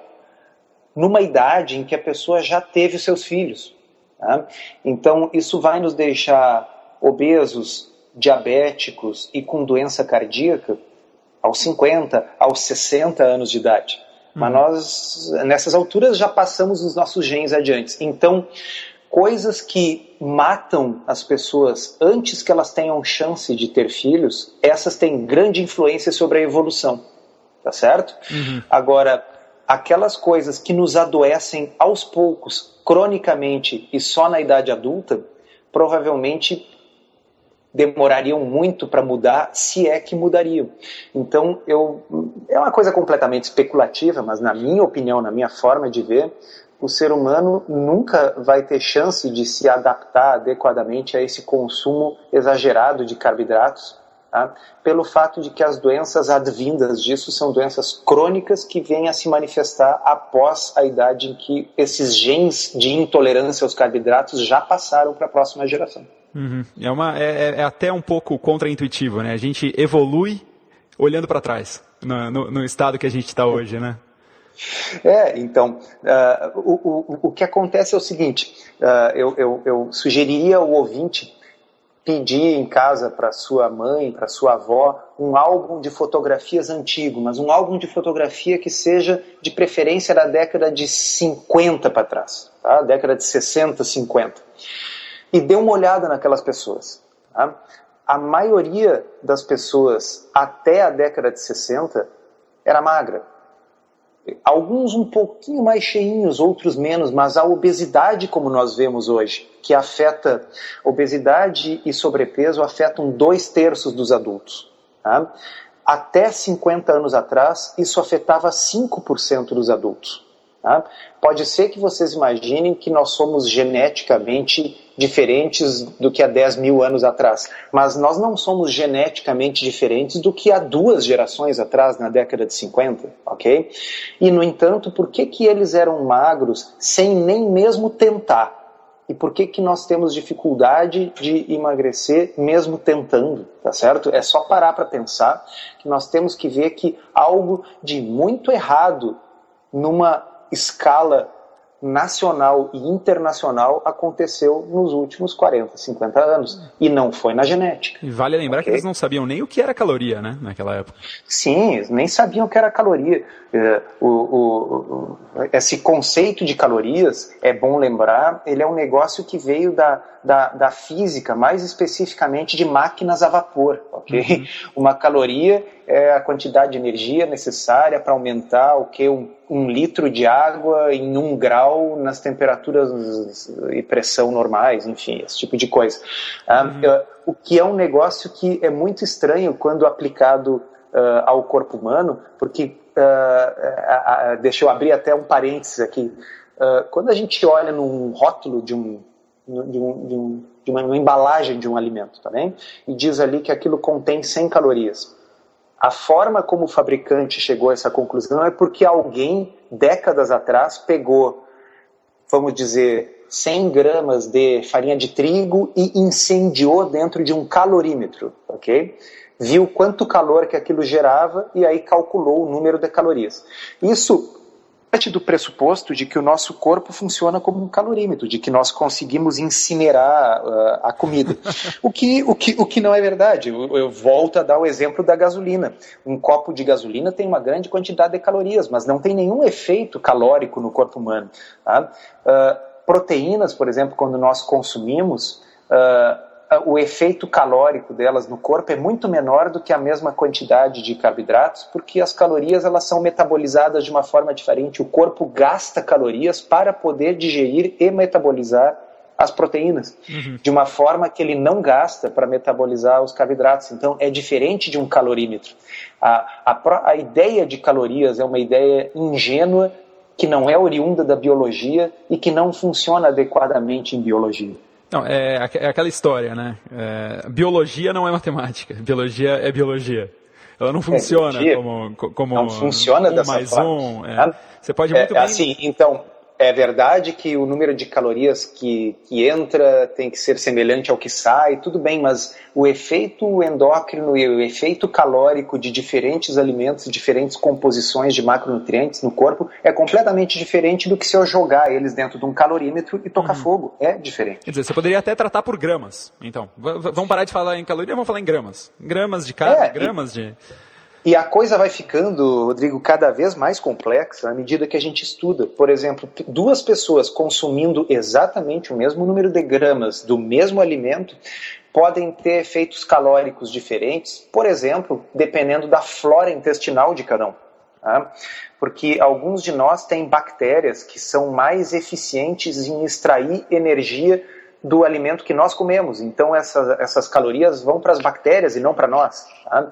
numa idade em que a pessoa já teve os seus filhos. Tá? Então, isso vai nos deixar obesos, diabéticos e com doença cardíaca aos 50, aos 60 anos de idade. Mas nós, nessas alturas, já passamos os nossos genes adiante. Então, coisas que matam as pessoas antes que elas tenham chance de ter filhos, essas têm grande influência sobre a evolução. Tá certo? Agora, aquelas coisas que nos adoecem aos poucos, cronicamente e só na idade adulta, provavelmente demorariam muito para mudar, se é que mudariam. Então, é uma coisa completamente especulativa, mas na minha opinião, na minha forma de ver, o ser humano nunca vai ter chance de se adaptar adequadamente a esse consumo exagerado de carboidratos, tá? Pelo fato de que as doenças advindas disso são doenças crônicas que vêm a se manifestar após a idade em que esses genes de intolerância aos carboidratos já passaram para a próxima geração. É até um pouco contraintuitivo, né? A gente evolui olhando para trás, no estado que a gente está hoje, né? Então, o que acontece é o seguinte, eu sugeriria ao ouvinte pedir em casa para sua mãe, para sua avó, um álbum de fotografias antigo, mas um álbum de fotografia que seja de preferência da década de 50 para trás, tá? Década de 60, 50. E dê uma olhada naquelas pessoas. Tá? A maioria das pessoas até a década de 60 era magra. Alguns um pouquinho mais cheinhos, outros menos, mas a obesidade como nós vemos hoje, que afeta, obesidade e sobrepeso afetam 2/3 dos adultos. Tá? Até 50 anos atrás, isso afetava 5% dos adultos. Tá? Pode ser que vocês imaginem que nós somos geneticamente diferentes do que há 10 mil anos atrás, mas nós não somos geneticamente diferentes do que há 2 gerações atrás, na década de 50, ok? E, no entanto, por que eles eram magros sem nem mesmo tentar? E por que nós temos dificuldade de emagrecer mesmo tentando, tá certo? É só parar para pensar que nós temos que ver que algo de muito errado numa escala nacional e internacional aconteceu nos últimos 40, 50 anos. E não foi na genética. E vale lembrar que eles não sabiam nem o que era caloria, né, naquela época. Sim, nem sabiam o que era caloria. Esse conceito de calorias, é bom lembrar, ele é um negócio que veio da física, mais especificamente de máquinas a vapor. Okay? Uma caloria é a quantidade de energia necessária para aumentar um litro de água em 1 grau nas temperaturas e pressão normais, enfim, esse tipo de coisa. O que é um negócio que é muito estranho quando aplicado ao corpo humano, porque, deixa eu abrir até um parênteses aqui, quando a gente olha num rótulo de uma embalagem de um alimento, tá bem? E diz ali que aquilo contém 100 calorias. A forma como o fabricante chegou a essa conclusão é porque alguém, décadas atrás, pegou, vamos dizer, 100 gramas de farinha de trigo e incendiou dentro de um calorímetro, ok? Viu quanto calor que aquilo gerava e aí calculou o número de calorias. Isso parte do pressuposto de que o nosso corpo funciona como um calorímetro, de que nós conseguimos incinerar a comida. O que não é verdade. Eu volto a dar o exemplo da gasolina. Um copo de gasolina tem uma grande quantidade de calorias, mas não tem nenhum efeito calórico no corpo humano. Tá? Proteínas, por exemplo, quando nós consumimos, o efeito calórico delas no corpo é muito menor do que a mesma quantidade de carboidratos, porque as calorias elas são metabolizadas de uma forma diferente. O corpo gasta calorias para poder digerir e metabolizar as proteínas, de uma forma que ele não gasta para metabolizar os carboidratos. Então, é diferente de um calorímetro. A ideia de calorias é uma ideia ingênua, que não é oriunda da biologia e que não funciona adequadamente em biologia. Não, é aquela história, né? Biologia não é matemática, biologia é biologia. Ela não funciona como não funciona dessa mais forma. Você pode muito bem... Assim, então, é verdade que o número de calorias que entra tem que ser semelhante ao que sai, tudo bem, mas o efeito endócrino e o efeito calórico de diferentes alimentos, diferentes composições de macronutrientes no corpo é completamente diferente do que se eu jogar eles dentro de um calorímetro e tocar fogo. É diferente. Quer dizer, você poderia até tratar por gramas. Então, vamos parar de falar em caloria, vamos falar em gramas. Gramas de carne, gramas de... E a coisa vai ficando, Rodrigo, cada vez mais complexa à medida que a gente estuda. Por exemplo, duas pessoas consumindo exatamente o mesmo número de gramas do mesmo alimento podem ter efeitos calóricos diferentes, por exemplo, dependendo da flora intestinal de cada um. Tá? Porque alguns de nós têm bactérias que são mais eficientes em extrair energia do alimento que nós comemos. Então essas calorias vão para as bactérias e não para nós. Tá?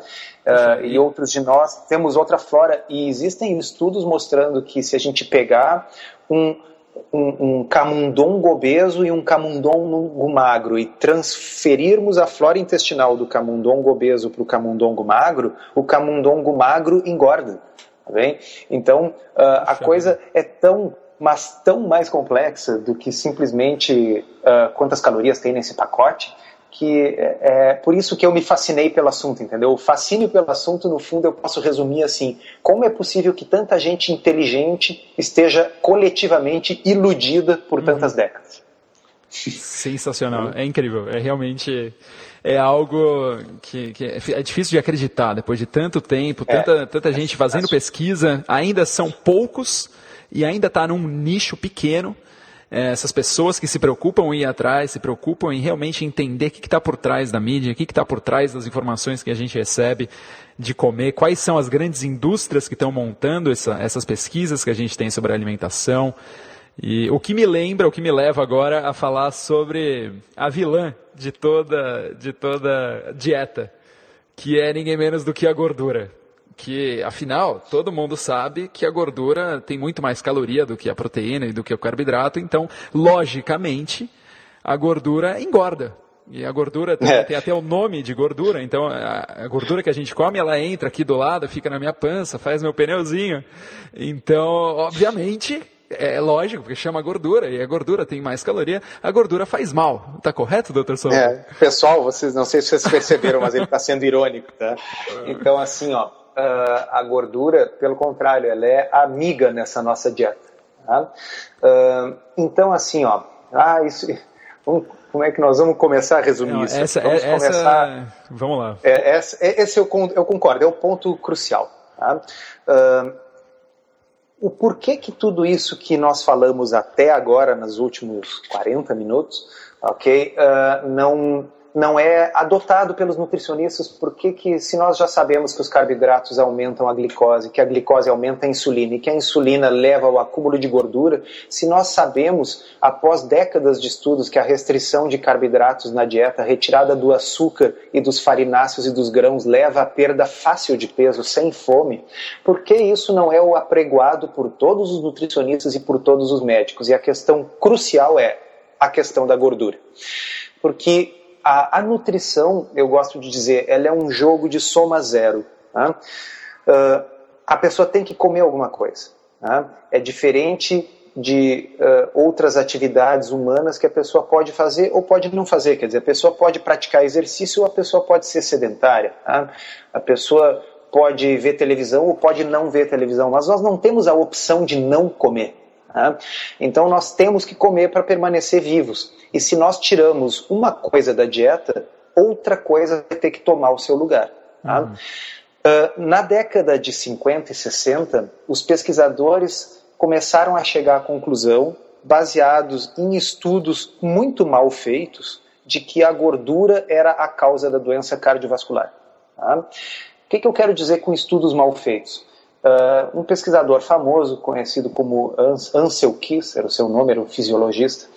E outros de nós temos outra flora. E existem estudos mostrando que se a gente pegar um camundongo obeso e um camundongo magro e transferirmos a flora intestinal do camundongo obeso para o camundongo magro, o camundongo magro engorda. Tá bem? Então a coisa é tão mais complexa do que simplesmente quantas calorias tem nesse pacote, que é por isso que eu me fascinei pelo assunto, entendeu? O fascínio pelo assunto, no fundo, eu posso resumir assim: como é possível que tanta gente inteligente esteja coletivamente iludida por tantas décadas? Sensacional, é incrível, é realmente... É algo que é difícil de acreditar, depois de tanto tempo, tanta gente fazendo pesquisa, ainda são poucos e ainda está num nicho pequeno. Essas pessoas que se preocupam em ir atrás, se preocupam em realmente entender o que está por trás da mídia, o que está por trás das informações que a gente recebe de comer, quais são as grandes indústrias que estão montando essas pesquisas que a gente tem sobre a alimentação. E o que me leva agora a falar sobre a vilã de toda dieta, que é ninguém menos do que a gordura. Que, afinal, todo mundo sabe que a gordura tem muito mais caloria do que a proteína e do que o carboidrato, então, logicamente, a gordura engorda. E a gordura tem até o nome de gordura, então a gordura que a gente come, ela entra aqui do lado, fica na minha pança, faz meu pneuzinho. Então, obviamente, é lógico, porque chama gordura, e a gordura tem mais caloria, a gordura faz mal. Tá correto, doutor Souto? Pessoal, não sei se vocês perceberam, mas ele está sendo irônico, tá? Então, assim, a gordura, pelo contrário, ela é amiga nessa nossa dieta. Tá? Então, assim, como é que nós vamos começar a resumir isso? Vamos lá. Esse eu concordo, é o ponto crucial. Tá? O porquê que tudo isso que nós falamos até agora, nos últimos 40 minutos, não é adotado pelos nutricionistas? Porque que, se nós já sabemos que os carboidratos aumentam a glicose, que a glicose aumenta a insulina e que a insulina leva ao acúmulo de gordura, se nós sabemos, após décadas de estudos, que a restrição de carboidratos na dieta, a retirada do açúcar e dos farináceos e dos grãos leva à perda fácil de peso, sem fome, por que isso não é o apregoado por todos os nutricionistas e por todos os médicos? E a questão crucial é a questão da gordura. Porque a nutrição, eu gosto de dizer, ela é um jogo de soma zero. Tá? A pessoa tem que comer alguma coisa. Tá? É diferente de outras atividades humanas que a pessoa pode fazer ou pode não fazer. Quer dizer, a pessoa pode praticar exercício ou a pessoa pode ser sedentária. Tá? A pessoa pode ver televisão ou pode não ver televisão, mas nós não temos a opção de não comer. Tá? Então nós temos que comer para permanecer vivos. E se nós tiramos uma coisa da dieta, outra coisa vai ter que tomar o seu lugar. Tá? Na década de 50 e 60, os pesquisadores começaram a chegar à conclusão, baseados em estudos muito mal feitos, de que a gordura era a causa da doença cardiovascular. Tá? O que eu quero dizer com estudos mal feitos? Um pesquisador famoso, conhecido como Ancel Keys, era o seu nome, era um fisiologista,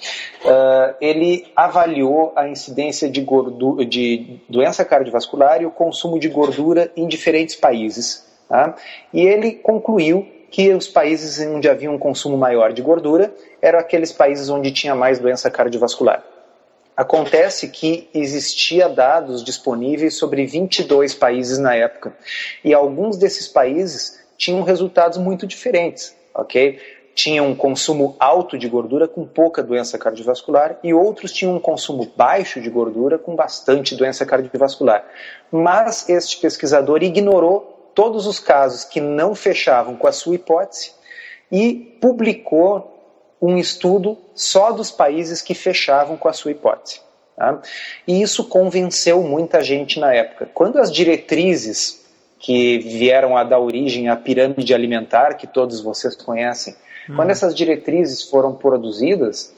ele avaliou a incidência de doença cardiovascular e o consumo de gordura em diferentes países. Tá? E ele concluiu que os países onde havia um consumo maior de gordura eram aqueles países onde tinha mais doença cardiovascular. Acontece que existia dados disponíveis sobre 22 países na época, e alguns desses países tinham resultados muito diferentes, ok? Tinham um consumo alto de gordura com pouca doença cardiovascular e outros tinham um consumo baixo de gordura com bastante doença cardiovascular. Mas este pesquisador ignorou todos os casos que não fechavam com a sua hipótese e publicou um estudo só dos países que fechavam com a sua hipótese. Tá? E isso convenceu muita gente na época. Quando as diretrizes que vieram a dar origem à pirâmide alimentar, que todos vocês conhecem, quando essas diretrizes foram produzidas,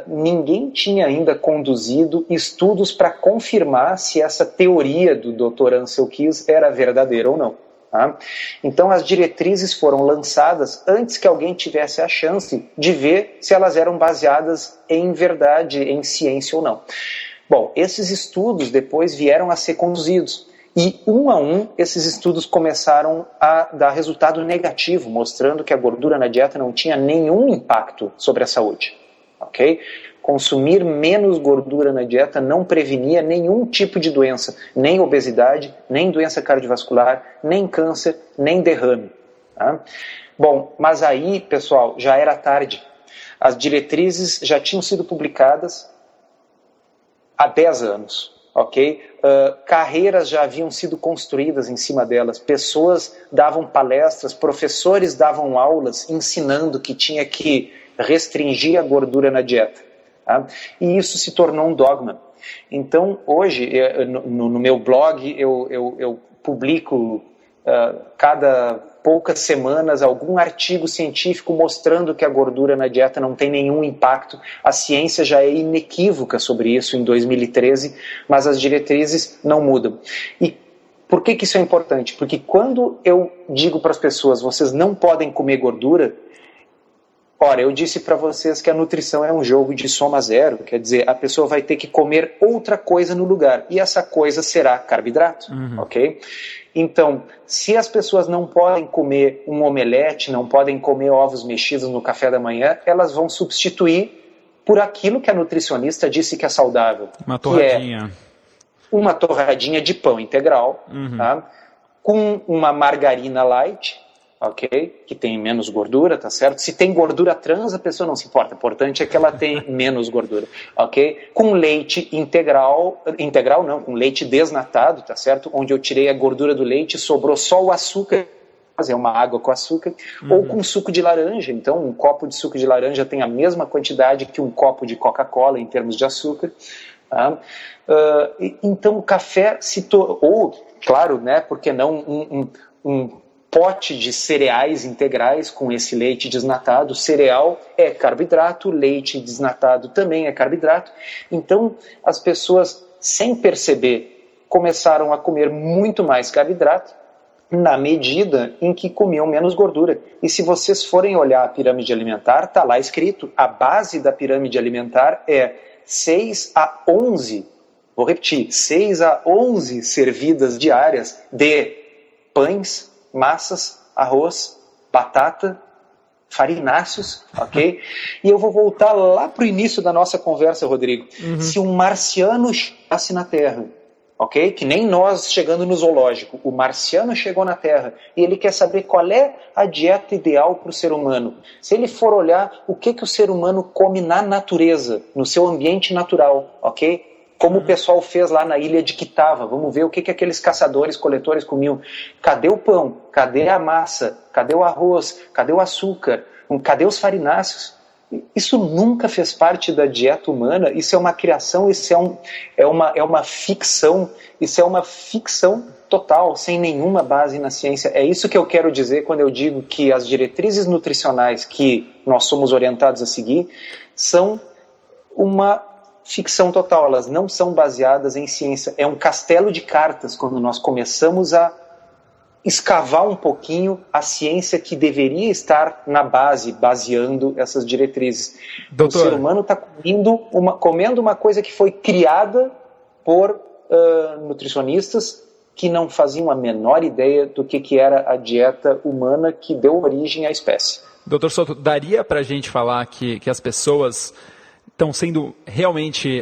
ninguém tinha ainda conduzido estudos para confirmar se essa teoria do Dr. Ancel Keys era verdadeira ou não. Tá? Então as diretrizes foram lançadas antes que alguém tivesse a chance de ver se elas eram baseadas em verdade, em ciência ou não. Bom, esses estudos depois vieram a ser conduzidos e um a um esses estudos começaram a dar resultado negativo, mostrando que a gordura na dieta não tinha nenhum impacto sobre a saúde. Ok? Consumir menos gordura na dieta não prevenia nenhum tipo de doença, nem obesidade, nem doença cardiovascular, nem câncer, nem derrame. Tá? Bom, mas aí, pessoal, já era tarde. As diretrizes já tinham sido publicadas há 10 anos. Ok? Carreiras já haviam sido construídas em cima delas, pessoas davam palestras, professores davam aulas ensinando que tinha que restringir a gordura na dieta. Tá? E isso se tornou um dogma. Então, hoje, no meu blog, eu publico cada poucas semanas algum artigo científico mostrando que a gordura na dieta não tem nenhum impacto. A ciência já é inequívoca sobre isso em 2013, mas as diretrizes não mudam. E por que isso é importante? Porque quando eu digo para as pessoas, vocês não podem comer gordura, ora, eu disse para vocês que a nutrição é um jogo de soma zero, quer dizer, a pessoa vai ter que comer outra coisa no lugar, e essa coisa será carboidrato, ok? Então, se as pessoas não podem comer um omelete, não podem comer ovos mexidos no café da manhã, elas vão substituir por aquilo que a nutricionista disse que é saudável. Uma torradinha. Que é uma torradinha de pão integral, tá? Com uma margarina light, ok? Que tem menos gordura, tá certo? Se tem gordura trans, a pessoa não se importa. O importante é que ela tem menos gordura, ok? Com leite integral não, com leite desnatado, tá certo? Onde eu tirei a gordura do leite, sobrou só o açúcar, fazer uma água com açúcar, ou com suco de laranja. Então, um copo de suco de laranja tem a mesma quantidade que um copo de Coca-Cola em termos de açúcar. Tá? Então, o café se tornou, ou, claro, né, porque não um pote de cereais integrais com esse leite desnatado. Cereal é carboidrato, leite desnatado também é carboidrato. Então, as pessoas, sem perceber, começaram a comer muito mais carboidrato na medida em que comiam menos gordura. E se vocês forem olhar a pirâmide alimentar, está lá escrito, a base da pirâmide alimentar é 6 a 11, vou repetir, 6 a 11 servidas diárias de pães, massas, arroz, batata, farináceos, ok? E eu vou voltar lá para o início da nossa conversa, Rodrigo. Se um marciano chegasse na Terra, ok? Que nem nós chegando no zoológico, o marciano chegou na Terra e ele quer saber qual é a dieta ideal para o ser humano. Se ele for olhar o que o ser humano come na natureza, no seu ambiente natural, ok? Como o pessoal fez lá na ilha de Kitava. Vamos ver o que aqueles caçadores-coletores comiam. Cadê o pão? Cadê a massa? Cadê o arroz? Cadê o açúcar? Cadê os farináceos? Isso nunca fez parte da dieta humana. Isso é uma criação, isso é uma ficção. Isso é uma ficção total, sem nenhuma base na ciência. É isso que eu quero dizer quando eu digo que as diretrizes nutricionais que nós somos orientados a seguir são uma ficção total, elas não são baseadas em ciência. É um castelo de cartas quando nós começamos a escavar um pouquinho a ciência que deveria estar na base, baseando essas diretrizes. Doutor, o ser humano está comendo uma coisa que foi criada por nutricionistas que não faziam a menor ideia do que era a dieta humana que deu origem à espécie. Doutor Souto, daria para a gente falar que as pessoas estão sendo realmente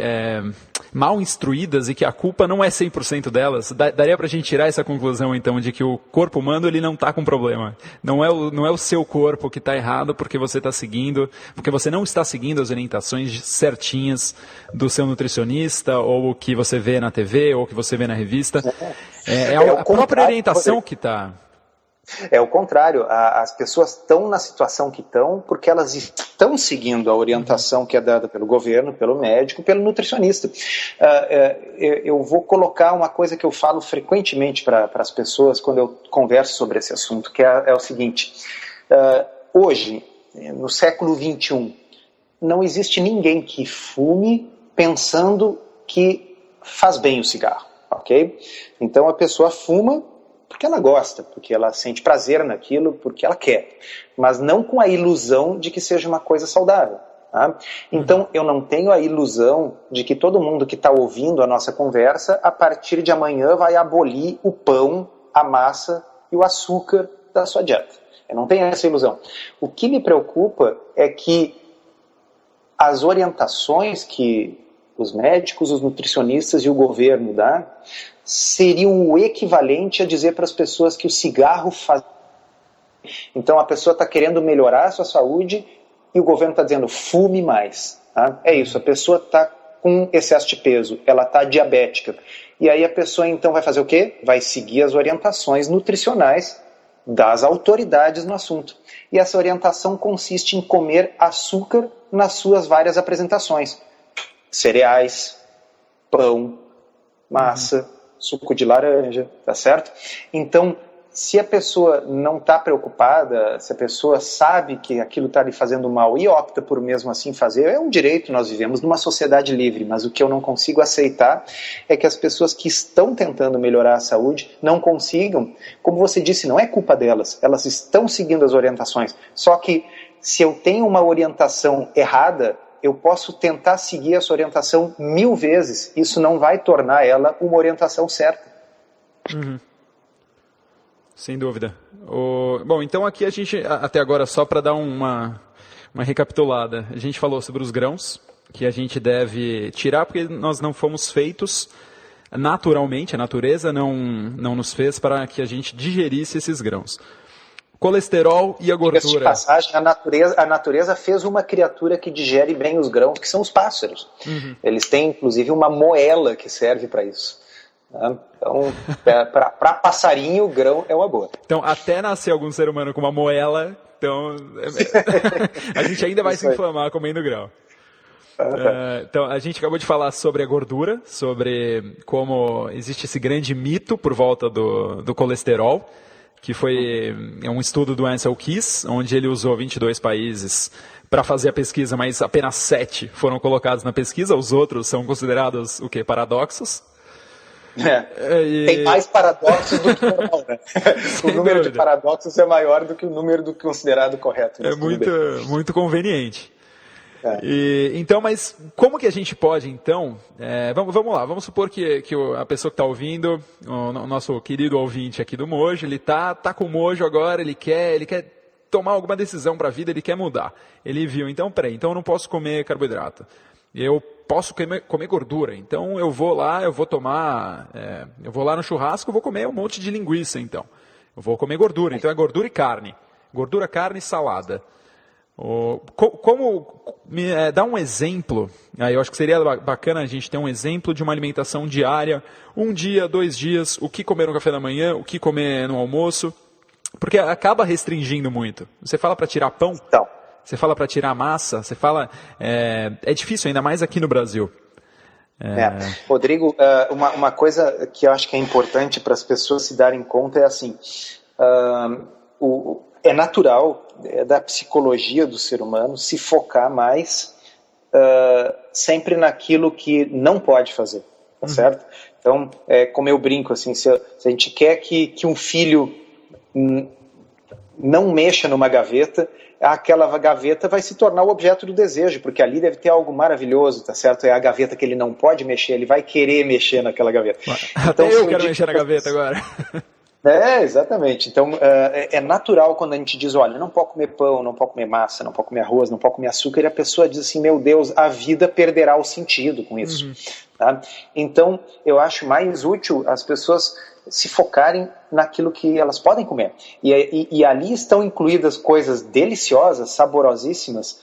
mal instruídas e que a culpa não é 100% delas? Daria para a gente tirar essa conclusão, então, de que o corpo humano ele não está com problema? Não é o seu corpo que está errado porque você está seguindo, porque você não está seguindo as orientações certinhas do seu nutricionista, ou o que você vê na TV, ou o que você vê na revista. É a própria orientação que está... É o contrário, as pessoas estão na situação que estão porque elas estão seguindo a orientação que é dada pelo governo, pelo médico, pelo nutricionista. Eu vou colocar uma coisa que eu falo frequentemente para as pessoas quando eu converso sobre esse assunto, que é o seguinte: hoje, no século XXI, não existe ninguém que fume pensando que faz bem o cigarro, ok? Então a pessoa fuma porque ela gosta, porque ela sente prazer naquilo, porque ela quer, mas não com a ilusão de que seja uma coisa saudável. Tá? Então, eu não tenho a ilusão de que todo mundo que está ouvindo a nossa conversa, a partir de amanhã vai abolir o pão, a massa e o açúcar da sua dieta. Eu não tenho essa ilusão. O que me preocupa é que as orientações que os médicos, os nutricionistas e o governo dão seriam o equivalente a dizer para as pessoas que o cigarro faz. Então a pessoa está querendo melhorar a sua saúde e o governo está dizendo fume mais. Tá? É isso, a pessoa está com excesso de peso, ela está diabética. E aí a pessoa então vai fazer o quê? Vai seguir as orientações nutricionais das autoridades no assunto. E essa orientação consiste em comer açúcar nas suas várias apresentações. Cereais, pão, massa, suco de laranja, tá certo? Então, se a pessoa não está preocupada, se a pessoa sabe que aquilo está lhe fazendo mal e opta por mesmo assim fazer, é um direito, nós vivemos numa sociedade livre, mas o que eu não consigo aceitar é que as pessoas que estão tentando melhorar a saúde não consigam. Como você disse, não é culpa delas, elas estão seguindo as orientações, só que se eu tenho uma orientação errada, eu posso tentar seguir essa orientação 1000 vezes. Isso não vai tornar ela uma orientação certa. Uhum. Sem dúvida. Bom, então aqui a gente, até agora, só para dar uma recapitulada, a gente falou sobre os grãos, que a gente deve tirar porque nós não fomos feitos naturalmente, a natureza não nos fez para que a gente digerisse esses grãos. Colesterol e a gordura. De passagem, a natureza fez uma criatura que digere bem os grãos, que são os pássaros. Uhum. Eles têm, inclusive, uma moela que serve para isso. Então, para passarinho, o grão é uma boa. Então, até nascer algum ser humano com uma moela, então a gente ainda vai se inflamar comendo grão. Então, a gente acabou de falar sobre a gordura, sobre como existe esse grande mito por volta do colesterol, que foi um estudo do Ansel Keys, onde ele usou 22 países para fazer a pesquisa, mas apenas 7 foram colocados na pesquisa, os outros são considerados o quê? Paradoxos. Tem mais paradoxos do que normal, né? O número de paradoxos é maior do que o número do considerado correto. É muito conveniente. Então, mas como que a gente pode, então, vamos lá, vamos supor que a pessoa que está ouvindo, o nosso querido ouvinte aqui do Mojo, ele tá com o Mojo agora, ele quer tomar alguma decisão para a vida, ele quer mudar. Ele viu, então, então eu não posso comer carboidrato, eu posso comer gordura, então eu vou lá no churrasco, eu vou comer um monte de linguiça, então. Eu vou comer gordura, então é gordura e carne. Gordura, carne e salada. Dá um exemplo, eu acho que seria bacana a gente ter um exemplo de uma alimentação diária, 1 dia, 2 dias, o que comer no café da manhã, o que comer no almoço, porque acaba restringindo muito. Você fala para tirar pão, você fala para tirar massa, você fala... É difícil, ainda mais aqui no Brasil. Rodrigo, uma coisa que eu acho que é importante para as pessoas se darem conta é assim... é natural, da psicologia do ser humano, se focar mais sempre naquilo que não pode fazer, tá certo? Então, como eu brinco, assim, se a gente quer que um filho não mexa numa gaveta, aquela gaveta vai se tornar o objeto do desejo, porque ali deve ter algo maravilhoso, tá certo? É a gaveta que ele não pode mexer, ele vai querer mexer naquela gaveta. Até então, eu quero mexer na gaveta agora. Exatamente. Então, é natural quando a gente diz, olha, não pode comer pão, não pode comer massa, não pode comer arroz, não pode comer açúcar, e a pessoa diz assim, meu Deus, a vida perderá o sentido com isso. Tá? Então, eu acho mais útil as pessoas se focarem naquilo que elas podem comer. E ali estão incluídas coisas deliciosas, saborosíssimas,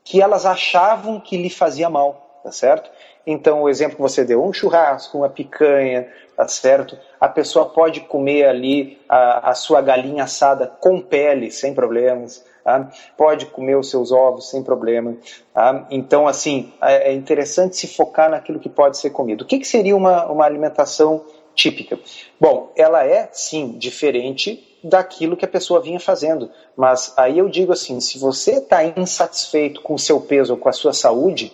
que elas achavam que lhe fazia mal, tá certo? Então, o exemplo que você deu, um churrasco, uma picanha, tá certo? A pessoa pode comer ali a sua galinha assada com pele, sem problemas. Tá? Pode comer os seus ovos sem problema. Tá? Então, assim, é interessante se focar naquilo que pode ser comido. O que seria uma alimentação típica? Bom, ela é, sim, diferente daquilo que a pessoa vinha fazendo. Mas aí eu digo assim, se você está insatisfeito com o seu peso ou com a sua saúde,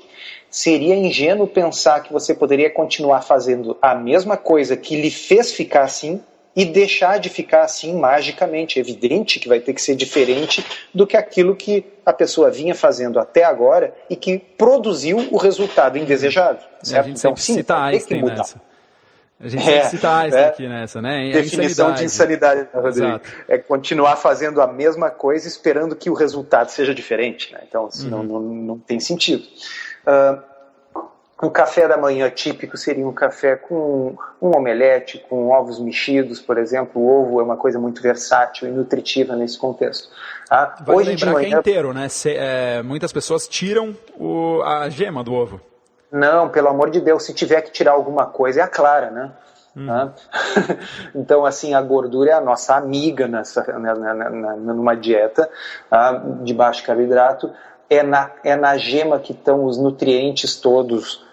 seria ingênuo pensar que você poderia continuar fazendo a mesma coisa que lhe fez ficar assim e deixar de ficar assim magicamente. É evidente que vai ter que ser diferente do que aquilo que a pessoa vinha fazendo até agora e que produziu o resultado indesejado. Certo? A gente sempre cita Einstein nessa. A gente sempre cita Einstein aqui nessa, né? Definição de insanidade, Rodrigo. Exato. É continuar fazendo a mesma coisa esperando que o resultado seja diferente. Né? Então, assim, não tem sentido. Um café da manhã típico seria um café com um omelete, com ovos mexidos, por exemplo. O ovo é uma coisa muito versátil e nutritiva nesse contexto. Vale hoje lembrar de manhã... que é inteiro, né? Muitas pessoas tiram a gema do ovo. Não, pelo amor de Deus, se tiver que tirar alguma coisa, é a clara, né? Então, assim, a gordura é a nossa amiga numa dieta de baixo carboidrato. É na gema que estão os nutrientes todos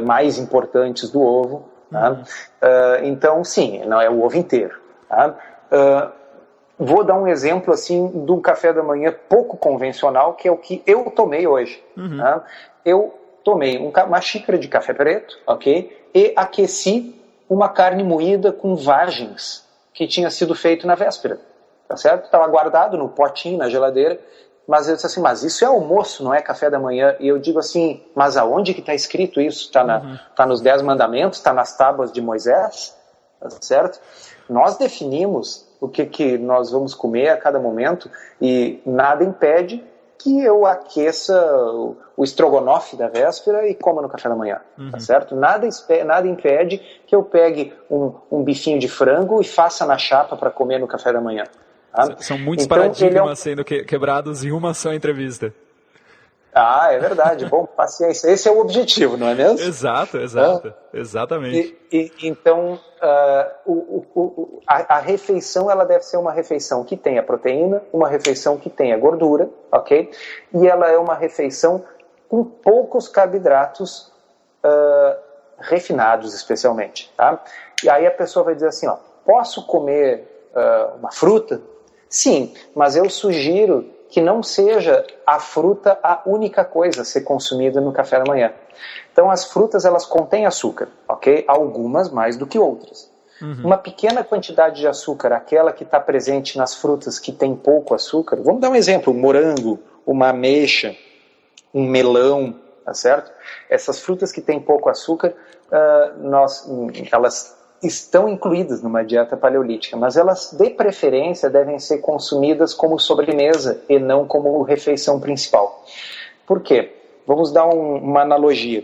mais importantes do ovo. Então, sim, não é o ovo inteiro. Vou dar um exemplo assim do café da manhã pouco convencional, que é o que eu tomei hoje. Eu tomei uma xícara de café preto, ok? E aqueci uma carne moída com vagens que tinha sido feito na véspera, tá certo? Estava guardado no potinho, na geladeira, mas eu disse assim, mas isso é almoço, não é café da manhã? E eu digo assim, mas aonde que está escrito isso? Está nos 10 mandamentos? Está nas tábuas de Moisés? Tá certo? Nós definimos o que nós vamos comer a cada momento e nada impede que eu aqueça o estrogonofe da véspera e coma no café da manhã, tá certo? Nada impede que eu pegue um bifinho de frango e faça na chapa para comer no café da manhã. Tá? São muitos paradigmas sendo quebrados em uma só entrevista. É verdade. Bom, paciência. Esse é o objetivo, não é mesmo? Exato. Exatamente. Então, a refeição ela deve ser uma refeição que tenha proteína, uma refeição que tenha gordura, ok? E ela é uma refeição com poucos carboidratos refinados, especialmente. Tá? E aí a pessoa vai dizer assim, posso comer uma fruta? Sim, mas eu sugiro que não seja a fruta a única coisa a ser consumida no café da manhã. Então as frutas elas contêm açúcar, ok? Algumas mais do que outras. Uma pequena quantidade de açúcar, aquela que está presente nas frutas que tem pouco açúcar, vamos dar um exemplo, um morango, uma ameixa, um melão, tá certo? Essas frutas que têm pouco açúcar, elas estão incluídas numa dieta paleolítica, mas elas, de preferência, devem ser consumidas como sobremesa e não como refeição principal. Por quê? Vamos dar uma analogia.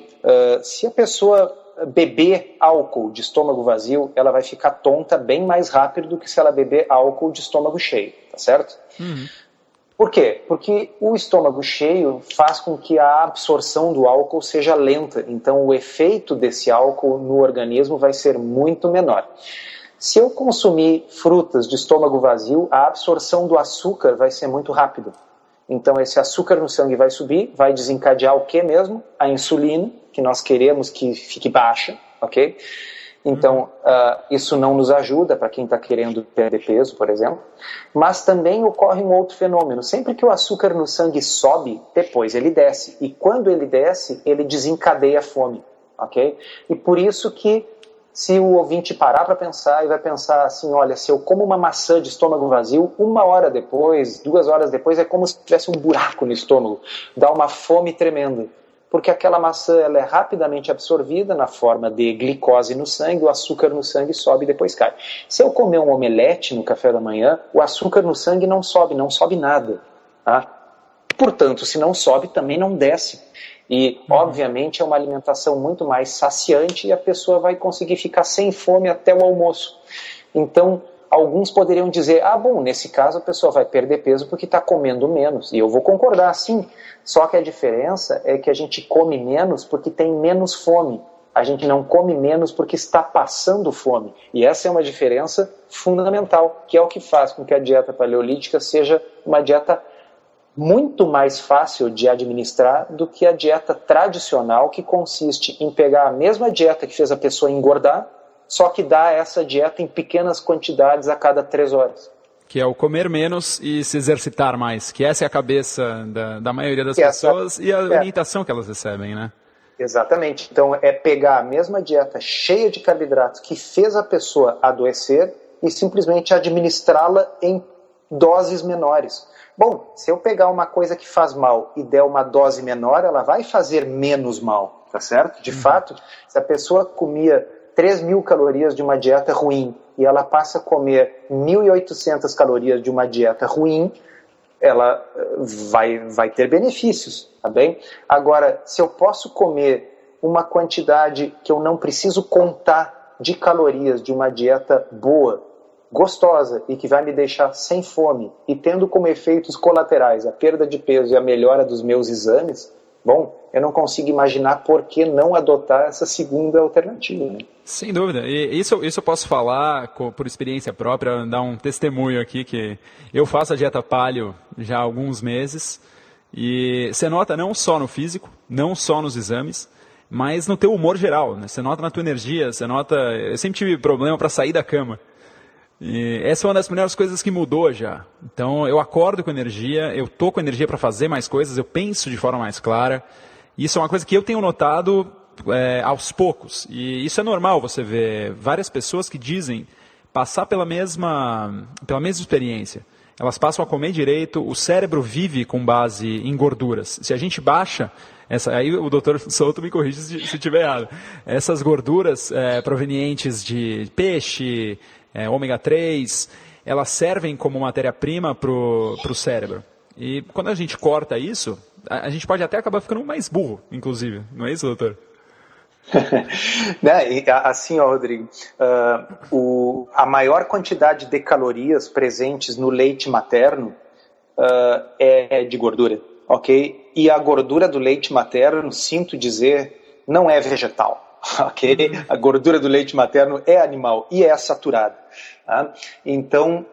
Se a pessoa beber álcool de estômago vazio, ela vai ficar tonta bem mais rápido do que se ela beber álcool de estômago cheio, tá certo? Por quê? Porque o estômago cheio faz com que a absorção do álcool seja lenta, então o efeito desse álcool no organismo vai ser muito menor. Se eu consumir frutas de estômago vazio, a absorção do açúcar vai ser muito rápida. Então esse açúcar no sangue vai subir, vai desencadear o que mesmo? A insulina, que nós queremos que fique baixa, ok? Então, isso não nos ajuda para quem está querendo perder peso, por exemplo. Mas também ocorre um outro fenômeno. Sempre que o açúcar no sangue sobe, depois ele desce. E quando ele desce, ele desencadeia a fome. Okay? E por isso que, se o ouvinte parar para pensar e vai pensar assim, olha, se eu como uma maçã de estômago vazio, 1 hora depois, 2 horas depois, é como se tivesse um buraco no estômago. Dá uma fome tremenda. Porque aquela maçã ela é rapidamente absorvida na forma de glicose no sangue, o açúcar no sangue sobe e depois cai. Se eu comer um omelete no café da manhã, o açúcar no sangue não sobe nada. Tá? Portanto, se não sobe, também não desce. E, obviamente, é uma alimentação muito mais saciante e a pessoa vai conseguir ficar sem fome até o almoço. Então, alguns poderiam dizer, bom, nesse caso a pessoa vai perder peso porque está comendo menos. E eu vou concordar, sim. Só que a diferença é que a gente come menos porque tem menos fome. A gente não come menos porque está passando fome. E essa é uma diferença fundamental, que é o que faz com que a dieta paleolítica seja uma dieta muito mais fácil de administrar do que a dieta tradicional, que consiste em pegar a mesma dieta que fez a pessoa engordar, só que dá essa dieta em pequenas quantidades a cada 3 horas. Que é o comer menos e se exercitar mais, que essa é a cabeça da maioria das pessoas e a orientação que elas recebem, né? Exatamente. Então é pegar a mesma dieta cheia de carboidratos que fez a pessoa adoecer e simplesmente administrá-la em doses menores. Bom, se eu pegar uma coisa que faz mal e der uma dose menor, ela vai fazer menos mal, tá certo? De fato, se a pessoa comia 3.000 calorias de uma dieta ruim e ela passa a comer 1.800 calorias de uma dieta ruim, ela vai ter benefícios, tá bem? Agora, se eu posso comer uma quantidade que eu não preciso contar de calorias de uma dieta boa, gostosa e que vai me deixar sem fome e tendo como efeitos colaterais a perda de peso e a melhora dos meus exames, bom, eu não consigo imaginar por que não adotar essa segunda alternativa, né? Sem dúvida. E isso eu posso falar por experiência própria, dar um testemunho aqui que eu faço a dieta paleo já há alguns meses e você nota não só no físico, não só nos exames, mas no teu humor geral, né? Você nota na tua energia, você nota... Eu sempre tive problema para sair da cama. E essa é uma das primeiras coisas que mudou já. Então eu acordo com energia, eu tô com energia para fazer mais coisas, eu penso de forma mais clara. Isso é uma coisa que eu tenho notado aos poucos. E isso é normal, você vê várias pessoas que dizem passar pela mesma experiência. Elas passam a comer direito, o cérebro vive com base em gorduras. Se a gente baixa, aí o doutor Souto me corrige se estiver errado, essas gorduras provenientes de peixe, ômega 3, elas servem como matéria-prima para o cérebro. E quando a gente corta isso, a gente pode até acabar ficando mais burro, inclusive. Não é isso, doutor? Assim, Rodrigo, a maior quantidade de calorias presentes no leite materno é de gordura, ok? E a gordura do leite materno, sinto dizer, não é vegetal, ok? A gordura do leite materno é animal e é saturada. Tá? Então,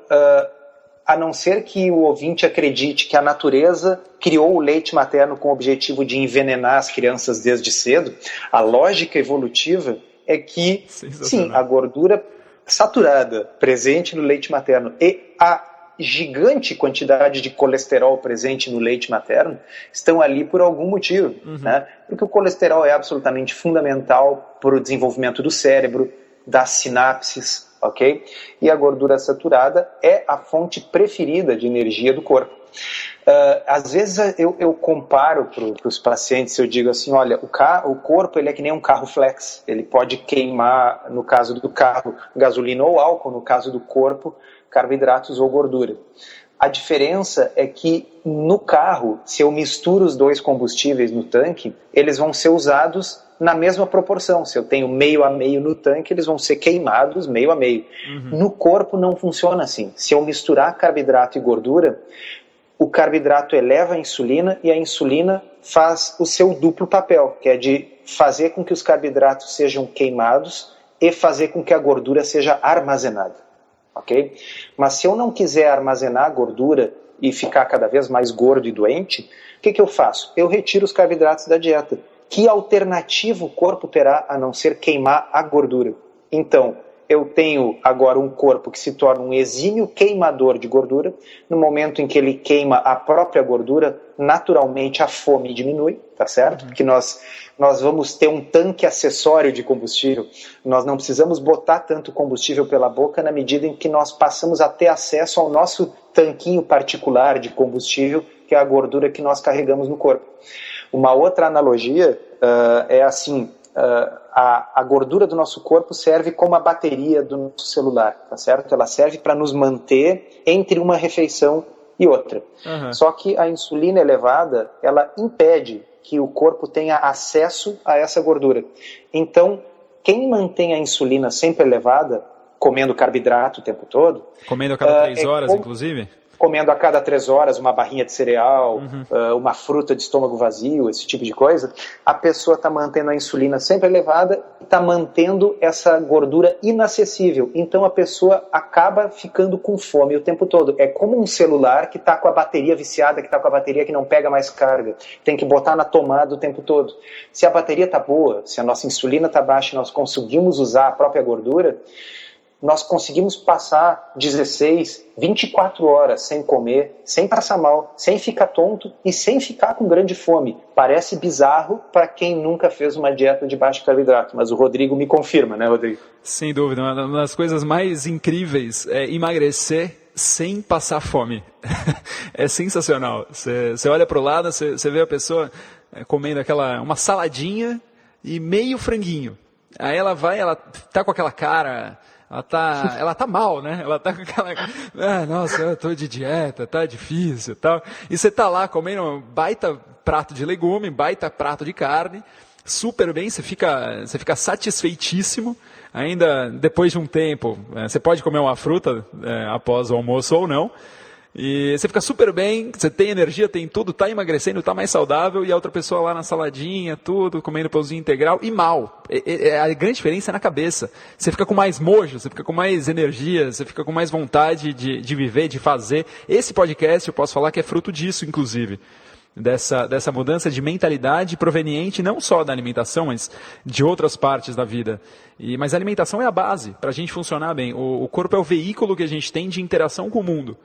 a não ser que o ouvinte acredite que a natureza criou o leite materno com o objetivo de envenenar as crianças desde cedo, a lógica evolutiva é que, sim, a gordura saturada presente no leite materno e a gigante quantidade de colesterol presente no leite materno estão ali por algum motivo, né? Porque o colesterol é absolutamente fundamental para o desenvolvimento do cérebro, das sinapses, ok? E a gordura saturada é a fonte preferida de energia do corpo. Às vezes eu comparo para os pacientes, eu digo assim, olha, o corpo ele é que nem um carro flex, ele pode queimar, no caso do carro, gasolina ou álcool, no caso do corpo, carboidratos ou gordura. A diferença é que no carro, se eu misturo os dois combustíveis no tanque, eles vão ser usados na mesma proporção. Se eu tenho meio a meio no tanque, eles vão ser queimados meio a meio. No corpo não funciona assim. Se eu misturar carboidrato e gordura, o carboidrato eleva a insulina e a insulina faz o seu duplo papel, que é de fazer com que os carboidratos sejam queimados e fazer com que a gordura seja armazenada. Okay? Mas se eu não quiser armazenar a gordura e ficar cada vez mais gordo e doente, o que eu faço? Eu retiro os carboidratos da dieta. Que alternativa o corpo terá a não ser queimar a gordura? Então, eu tenho agora um corpo que se torna um exímio queimador de gordura. No momento em que ele queima a própria gordura, naturalmente a fome diminui, tá certo? Porque nós vamos ter um tanque acessório de combustível. Nós não precisamos botar tanto combustível pela boca na medida em que nós passamos a ter acesso ao nosso tanquinho particular de combustível, que é a gordura que nós carregamos no corpo. Uma outra analogia é assim... a gordura do nosso corpo serve como a bateria do nosso celular, tá certo? Ela serve para nos manter entre uma refeição e outra. Só que a insulina elevada, ela impede que o corpo tenha acesso a essa gordura. Então, quem mantém a insulina sempre elevada, comendo carboidrato o tempo todo... Comendo a cada 3 horas, inclusive? Comendo a cada 3 horas uma barrinha de cereal, uma fruta de estômago vazio, esse tipo de coisa, a pessoa está mantendo a insulina sempre elevada e está mantendo essa gordura inacessível. Então a pessoa acaba ficando com fome o tempo todo. É como um celular que está com a bateria viciada, que está com a bateria que não pega mais carga. Tem que botar na tomada o tempo todo. Se a bateria está boa, se a nossa insulina está baixa e nós conseguimos usar a própria gordura, nós conseguimos passar 16, 24 horas sem comer, sem passar mal, sem ficar tonto e sem ficar com grande fome. Parece bizarro para quem nunca fez uma dieta de baixo carboidrato, mas o Rodrigo me confirma, né, Rodrigo? Sem dúvida, uma das coisas mais incríveis é emagrecer sem passar fome. É sensacional. Você olha para o lado, você vê a pessoa comendo uma saladinha e meio franguinho. Aí ela tá com aquela cara... Ela tá mal, né? Ela tá com aquela... nossa, eu tô de dieta, tá difícil e tal. E você tá lá comendo um baita prato de legume, baita prato de carne, super bem, você fica satisfeitíssimo. Ainda depois de um tempo, você pode comer uma fruta após o almoço ou não. E você fica super bem, você tem energia, tem tudo, tá emagrecendo, tá mais saudável, e a outra pessoa lá na saladinha, tudo, comendo pãozinho integral, e mal. A grande diferença é na cabeça. Você fica com mais mojo, você fica com mais energia, você fica com mais vontade de viver, de fazer. Esse podcast, eu posso falar que é fruto disso, inclusive. Dessa mudança de mentalidade proveniente não só da alimentação, mas de outras partes da vida. Mas a alimentação é a base para a gente funcionar bem. O corpo é o veículo que a gente tem de interação com o mundo.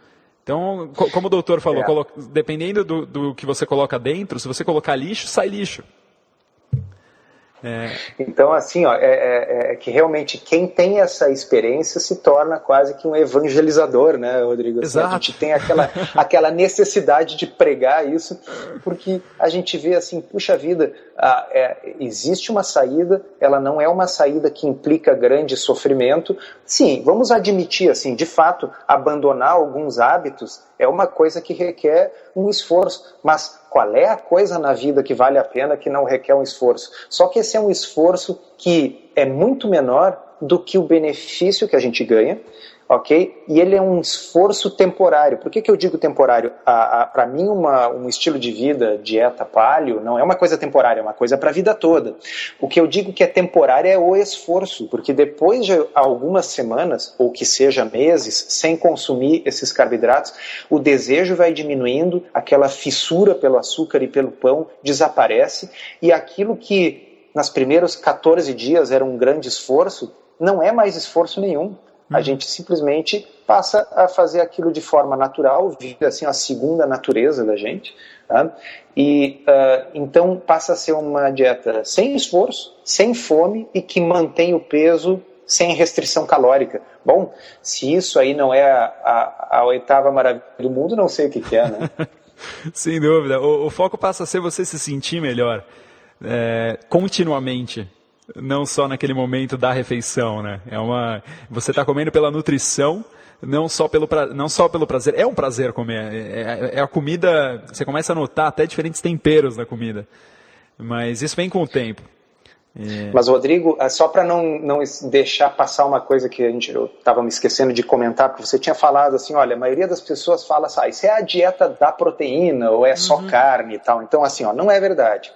Então, como o doutor falou, dependendo do que você coloca dentro, se você colocar lixo, sai lixo. Então, assim, que realmente quem tem essa experiência se torna quase que um evangelizador, né, Rodrigo? Assim, a gente tem aquela necessidade de pregar isso, porque a gente vê assim, puxa vida, existe uma saída, ela não é uma saída que implica grande sofrimento. Sim, vamos admitir, assim, de fato, abandonar alguns hábitos é uma coisa que requer um esforço, mas qual é a coisa na vida que vale a pena que não requer um esforço? Só que esse é um esforço que é muito menor do que o benefício que a gente ganha, ok? E ele é um esforço temporário. Por que eu digo temporário? Para mim, um estilo de vida, dieta paleo, não é uma coisa temporária, é uma coisa para a vida toda. O que eu digo que é temporário é o esforço, porque depois de algumas semanas, ou que seja meses, sem consumir esses carboidratos, o desejo vai diminuindo, aquela fissura pelo açúcar e pelo pão desaparece, e aquilo que nos primeiros 14 dias era um grande esforço, não é mais esforço nenhum. A gente simplesmente passa a fazer aquilo de forma natural, vive assim a segunda natureza da gente, tá? E então passa a ser uma dieta sem esforço, sem fome e que mantém o peso sem restrição calórica. Bom, se isso aí não é a oitava maravilha do mundo, não sei o que é, né? Sem dúvida. O foco passa a ser você se sentir melhor continuamente. Não só naquele momento da refeição, né? Você está comendo pela nutrição, não só pelo prazer. É um prazer comer. É a comida. Você começa a notar até diferentes temperos na comida. Mas isso vem com o tempo. Mas, Rodrigo, só para não deixar passar uma coisa que eu estava me esquecendo de comentar, porque você tinha falado assim, olha, a maioria das pessoas fala assim, isso é a dieta da proteína, ou é só carne e tal. Então, assim, não é verdade.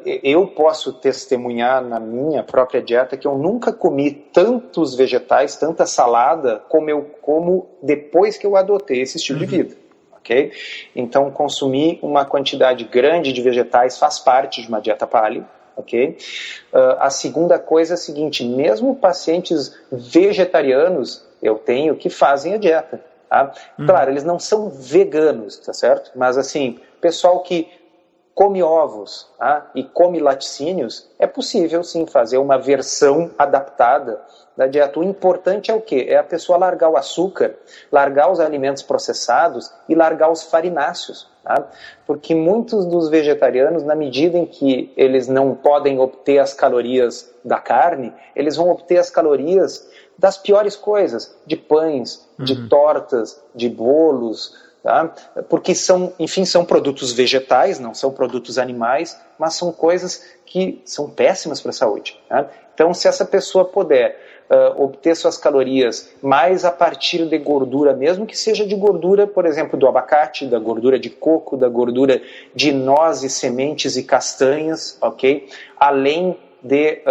Eu posso testemunhar na minha própria dieta que eu nunca comi tantos vegetais, tanta salada, como eu como depois que eu adotei esse estilo de vida. Okay? Então, consumir uma quantidade grande de vegetais faz parte de uma dieta paleo. ok? A segunda coisa é a seguinte, mesmo pacientes vegetarianos, eu tenho, que fazem a dieta, tá? Claro, eles não são veganos, tá certo? Mas assim, pessoal que come ovos, tá? E come laticínios, é possível sim fazer uma versão adaptada da dieta. O importante é o quê? É a pessoa largar o açúcar, largar os alimentos processados e largar os farináceos. Tá? Porque muitos dos vegetarianos, na medida em que eles não podem obter as calorias da carne, eles vão obter as calorias das piores coisas, de pães, de tortas, de bolos, tá? Porque são produtos vegetais, não são produtos animais, mas são coisas que são péssimas para a saúde. Tá? Então, se essa pessoa puder obter suas calorias mais a partir de gordura, mesmo que seja de gordura, por exemplo, do abacate, da gordura de coco, da gordura de nozes, sementes e castanhas, ok? Além de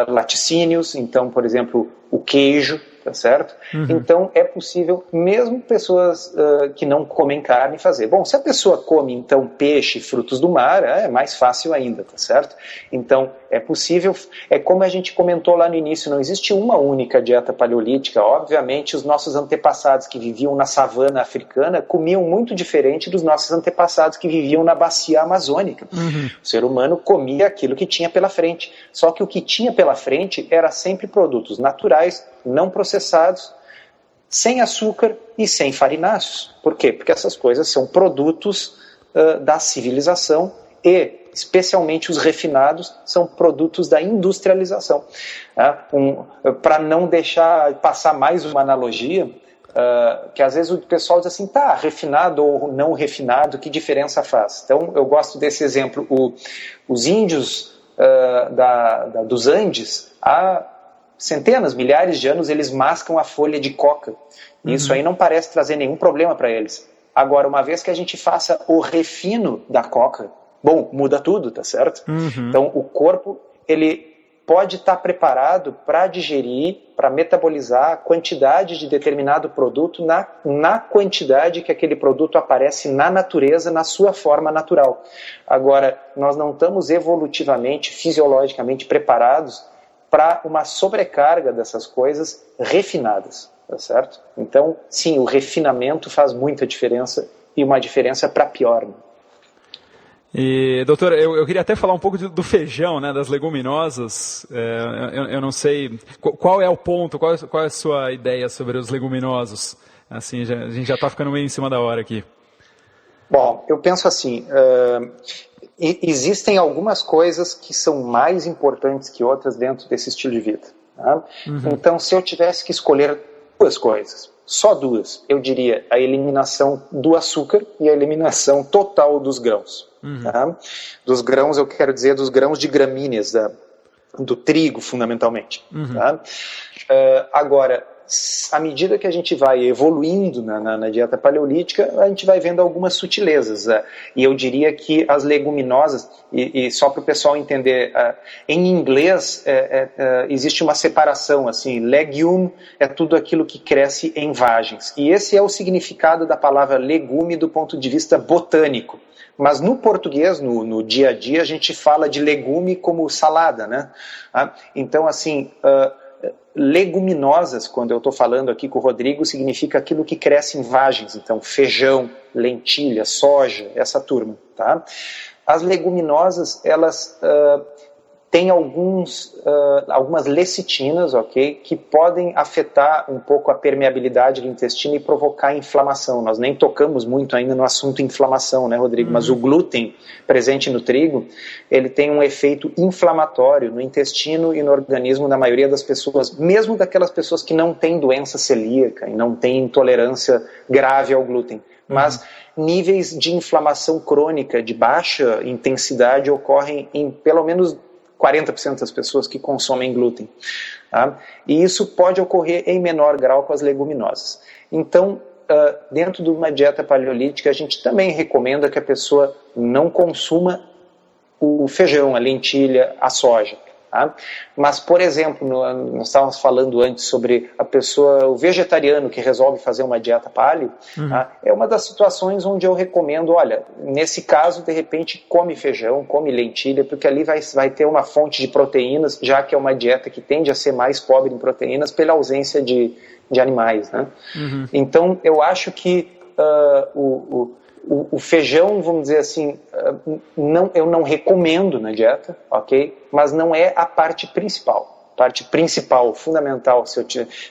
laticínios, então, por exemplo, o queijo, tá certo? Então, é possível, mesmo pessoas que não comem carne, fazer. Bom, se a pessoa come, então, peixe, frutos do mar, é mais fácil ainda, tá certo? Então, é possível, é como a gente comentou lá no início, não existe uma única dieta paleolítica. Obviamente, os nossos antepassados que viviam na savana africana comiam muito diferente dos nossos antepassados que viviam na bacia amazônica. O ser humano comia aquilo que tinha pela frente. Só que o que tinha pela frente era sempre produtos naturais, não processados, sem açúcar e sem farináceos. Por quê? Porque essas coisas são produtos da civilização e, especialmente os refinados, são produtos da industrialização. Para não deixar passar mais uma analogia, que às vezes o pessoal diz assim, tá, refinado ou não refinado, que diferença faz? Então, eu gosto desse exemplo. Os índios dos Andes, há centenas, milhares de anos, eles mascam a folha de coca. Isso aí não parece trazer nenhum problema para eles. Agora, uma vez que a gente faça o refino da coca, bom, muda tudo, tá certo? Então, o corpo, ele pode estar preparado para digerir, para metabolizar a quantidade de determinado produto na quantidade que aquele produto aparece na natureza, na sua forma natural. Agora, nós não estamos evolutivamente, fisiologicamente preparados para uma sobrecarga dessas coisas refinadas, tá certo? Então, sim, o refinamento faz muita diferença e uma diferença para pior. Né? E, doutor, eu queria até falar um pouco do feijão, né, das leguminosas. Eu não sei, qual é o ponto, qual é a sua ideia sobre os leguminosos? Assim, a gente já está ficando meio em cima da hora aqui. Bom, eu penso assim, existem algumas coisas que são mais importantes que outras dentro desse estilo de vida. Tá? Então, se eu tivesse que escolher duas coisas, só duas, eu diria a eliminação do açúcar e a eliminação total dos grãos. Tá? Dos grãos, eu quero dizer dos grãos de gramíneas, do trigo, fundamentalmente. Tá? Agora, à medida que a gente vai evoluindo na dieta paleolítica, a gente vai vendo algumas sutilezas. E eu diria que as leguminosas, e só para o pessoal entender, em inglês existe uma separação, assim, legume é tudo aquilo que cresce em vagens. E esse é o significado da palavra legume do ponto de vista botânico. Mas no português, no dia a dia, a gente fala de legume como salada, né? Então, assim, leguminosas, quando eu estou falando aqui com o Rodrigo, significa aquilo que cresce em vagens. Então, feijão, lentilha, soja, essa turma, tá? As leguminosas, elas têm algumas lecitinas, ok, que podem afetar um pouco a permeabilidade do intestino e provocar inflamação. Nós nem tocamos muito ainda no assunto inflamação, né, Rodrigo? Mas o glúten presente no trigo, ele tem um efeito inflamatório no intestino e no organismo da maioria das pessoas, mesmo daquelas pessoas que não têm doença celíaca e não têm intolerância grave ao glúten. Mas níveis de inflamação crônica de baixa intensidade ocorrem em pelo menos 40% das pessoas que consomem glúten. Tá? E isso pode ocorrer em menor grau com as leguminosas. Então, dentro de uma dieta paleolítica, a gente também recomenda que a pessoa não consuma o feijão, a lentilha, a soja. Tá? Mas, por exemplo, nós estávamos falando antes sobre a pessoa, o vegetariano que resolve fazer uma dieta paleo, tá? É uma das situações onde eu recomendo, olha, nesse caso, de repente, come feijão, come lentilha, porque ali vai ter uma fonte de proteínas, já que é uma dieta que tende a ser mais pobre em proteínas pela ausência de animais, né? Então, eu acho que o feijão, vamos dizer assim, eu não recomendo na dieta, ok? Mas não é a parte principal. Parte principal, fundamental.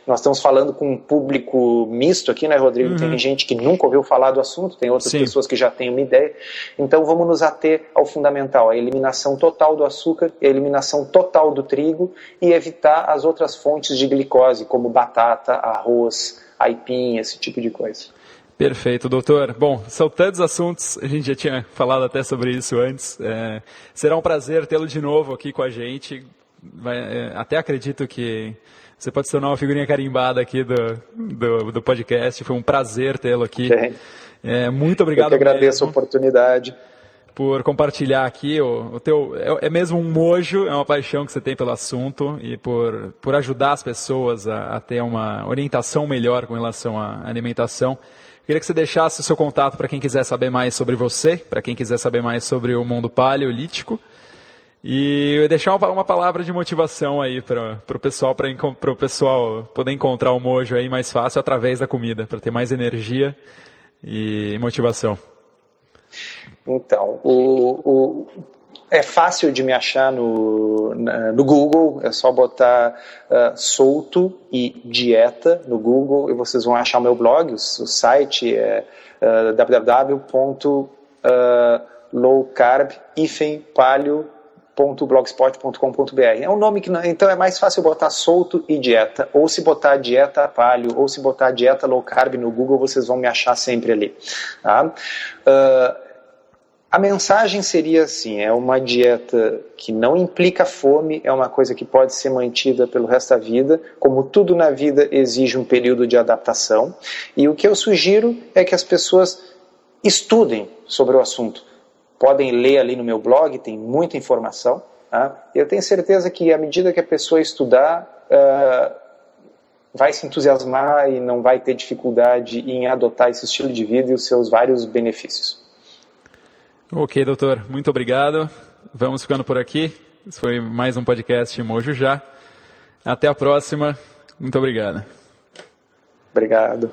Nós estamos falando com um público misto aqui, né, Rodrigo? Tem gente que nunca ouviu falar do assunto, tem outras pessoas que já têm uma ideia. Então vamos nos ater ao fundamental, a eliminação total do açúcar, a eliminação total do trigo e evitar as outras fontes de glicose, como batata, arroz, aipim, esse tipo de coisa. Perfeito, doutor. Bom, são tantos assuntos, a gente já tinha falado até sobre isso antes. Será um prazer tê-lo de novo aqui com a gente. Até acredito que você pode se tornar uma figurinha carimbada aqui do podcast. Foi um prazer tê-lo aqui. Muito obrigado. Eu que agradeço a oportunidade. Por compartilhar aqui o teu... É mesmo um mojo, é uma paixão que você tem pelo assunto e por ajudar as pessoas a ter uma orientação melhor com relação à alimentação. Queria que você deixasse o seu contato para quem quiser saber mais sobre você, para quem quiser saber mais sobre o mundo paleolítico. E deixar uma palavra de motivação aí para o pessoal poder encontrar o mojo aí mais fácil através da comida, para ter mais energia e motivação. Então, é fácil de me achar no Google, é só botar Souto e dieta no Google e vocês vão achar o meu blog, o site é www.lowcarb-paleo.blogspot.com.br. É um nome que então é mais fácil botar Souto e dieta, ou se botar dieta paleo, ou se botar dieta low carb no Google, vocês vão me achar sempre ali. Tá? A mensagem seria assim, é uma dieta que não implica fome, é uma coisa que pode ser mantida pelo resto da vida, como tudo na vida exige um período de adaptação, e o que eu sugiro é que as pessoas estudem sobre o assunto. Podem ler ali no meu blog, tem muita informação, tá? Eu tenho certeza que à medida que a pessoa estudar, vai se entusiasmar e não vai ter dificuldade em adotar esse estilo de vida e os seus vários benefícios. Ok, doutor. Muito obrigado. Vamos ficando por aqui. Esse foi mais um podcast Mojo Já. Até a próxima. Muito obrigado. Obrigado.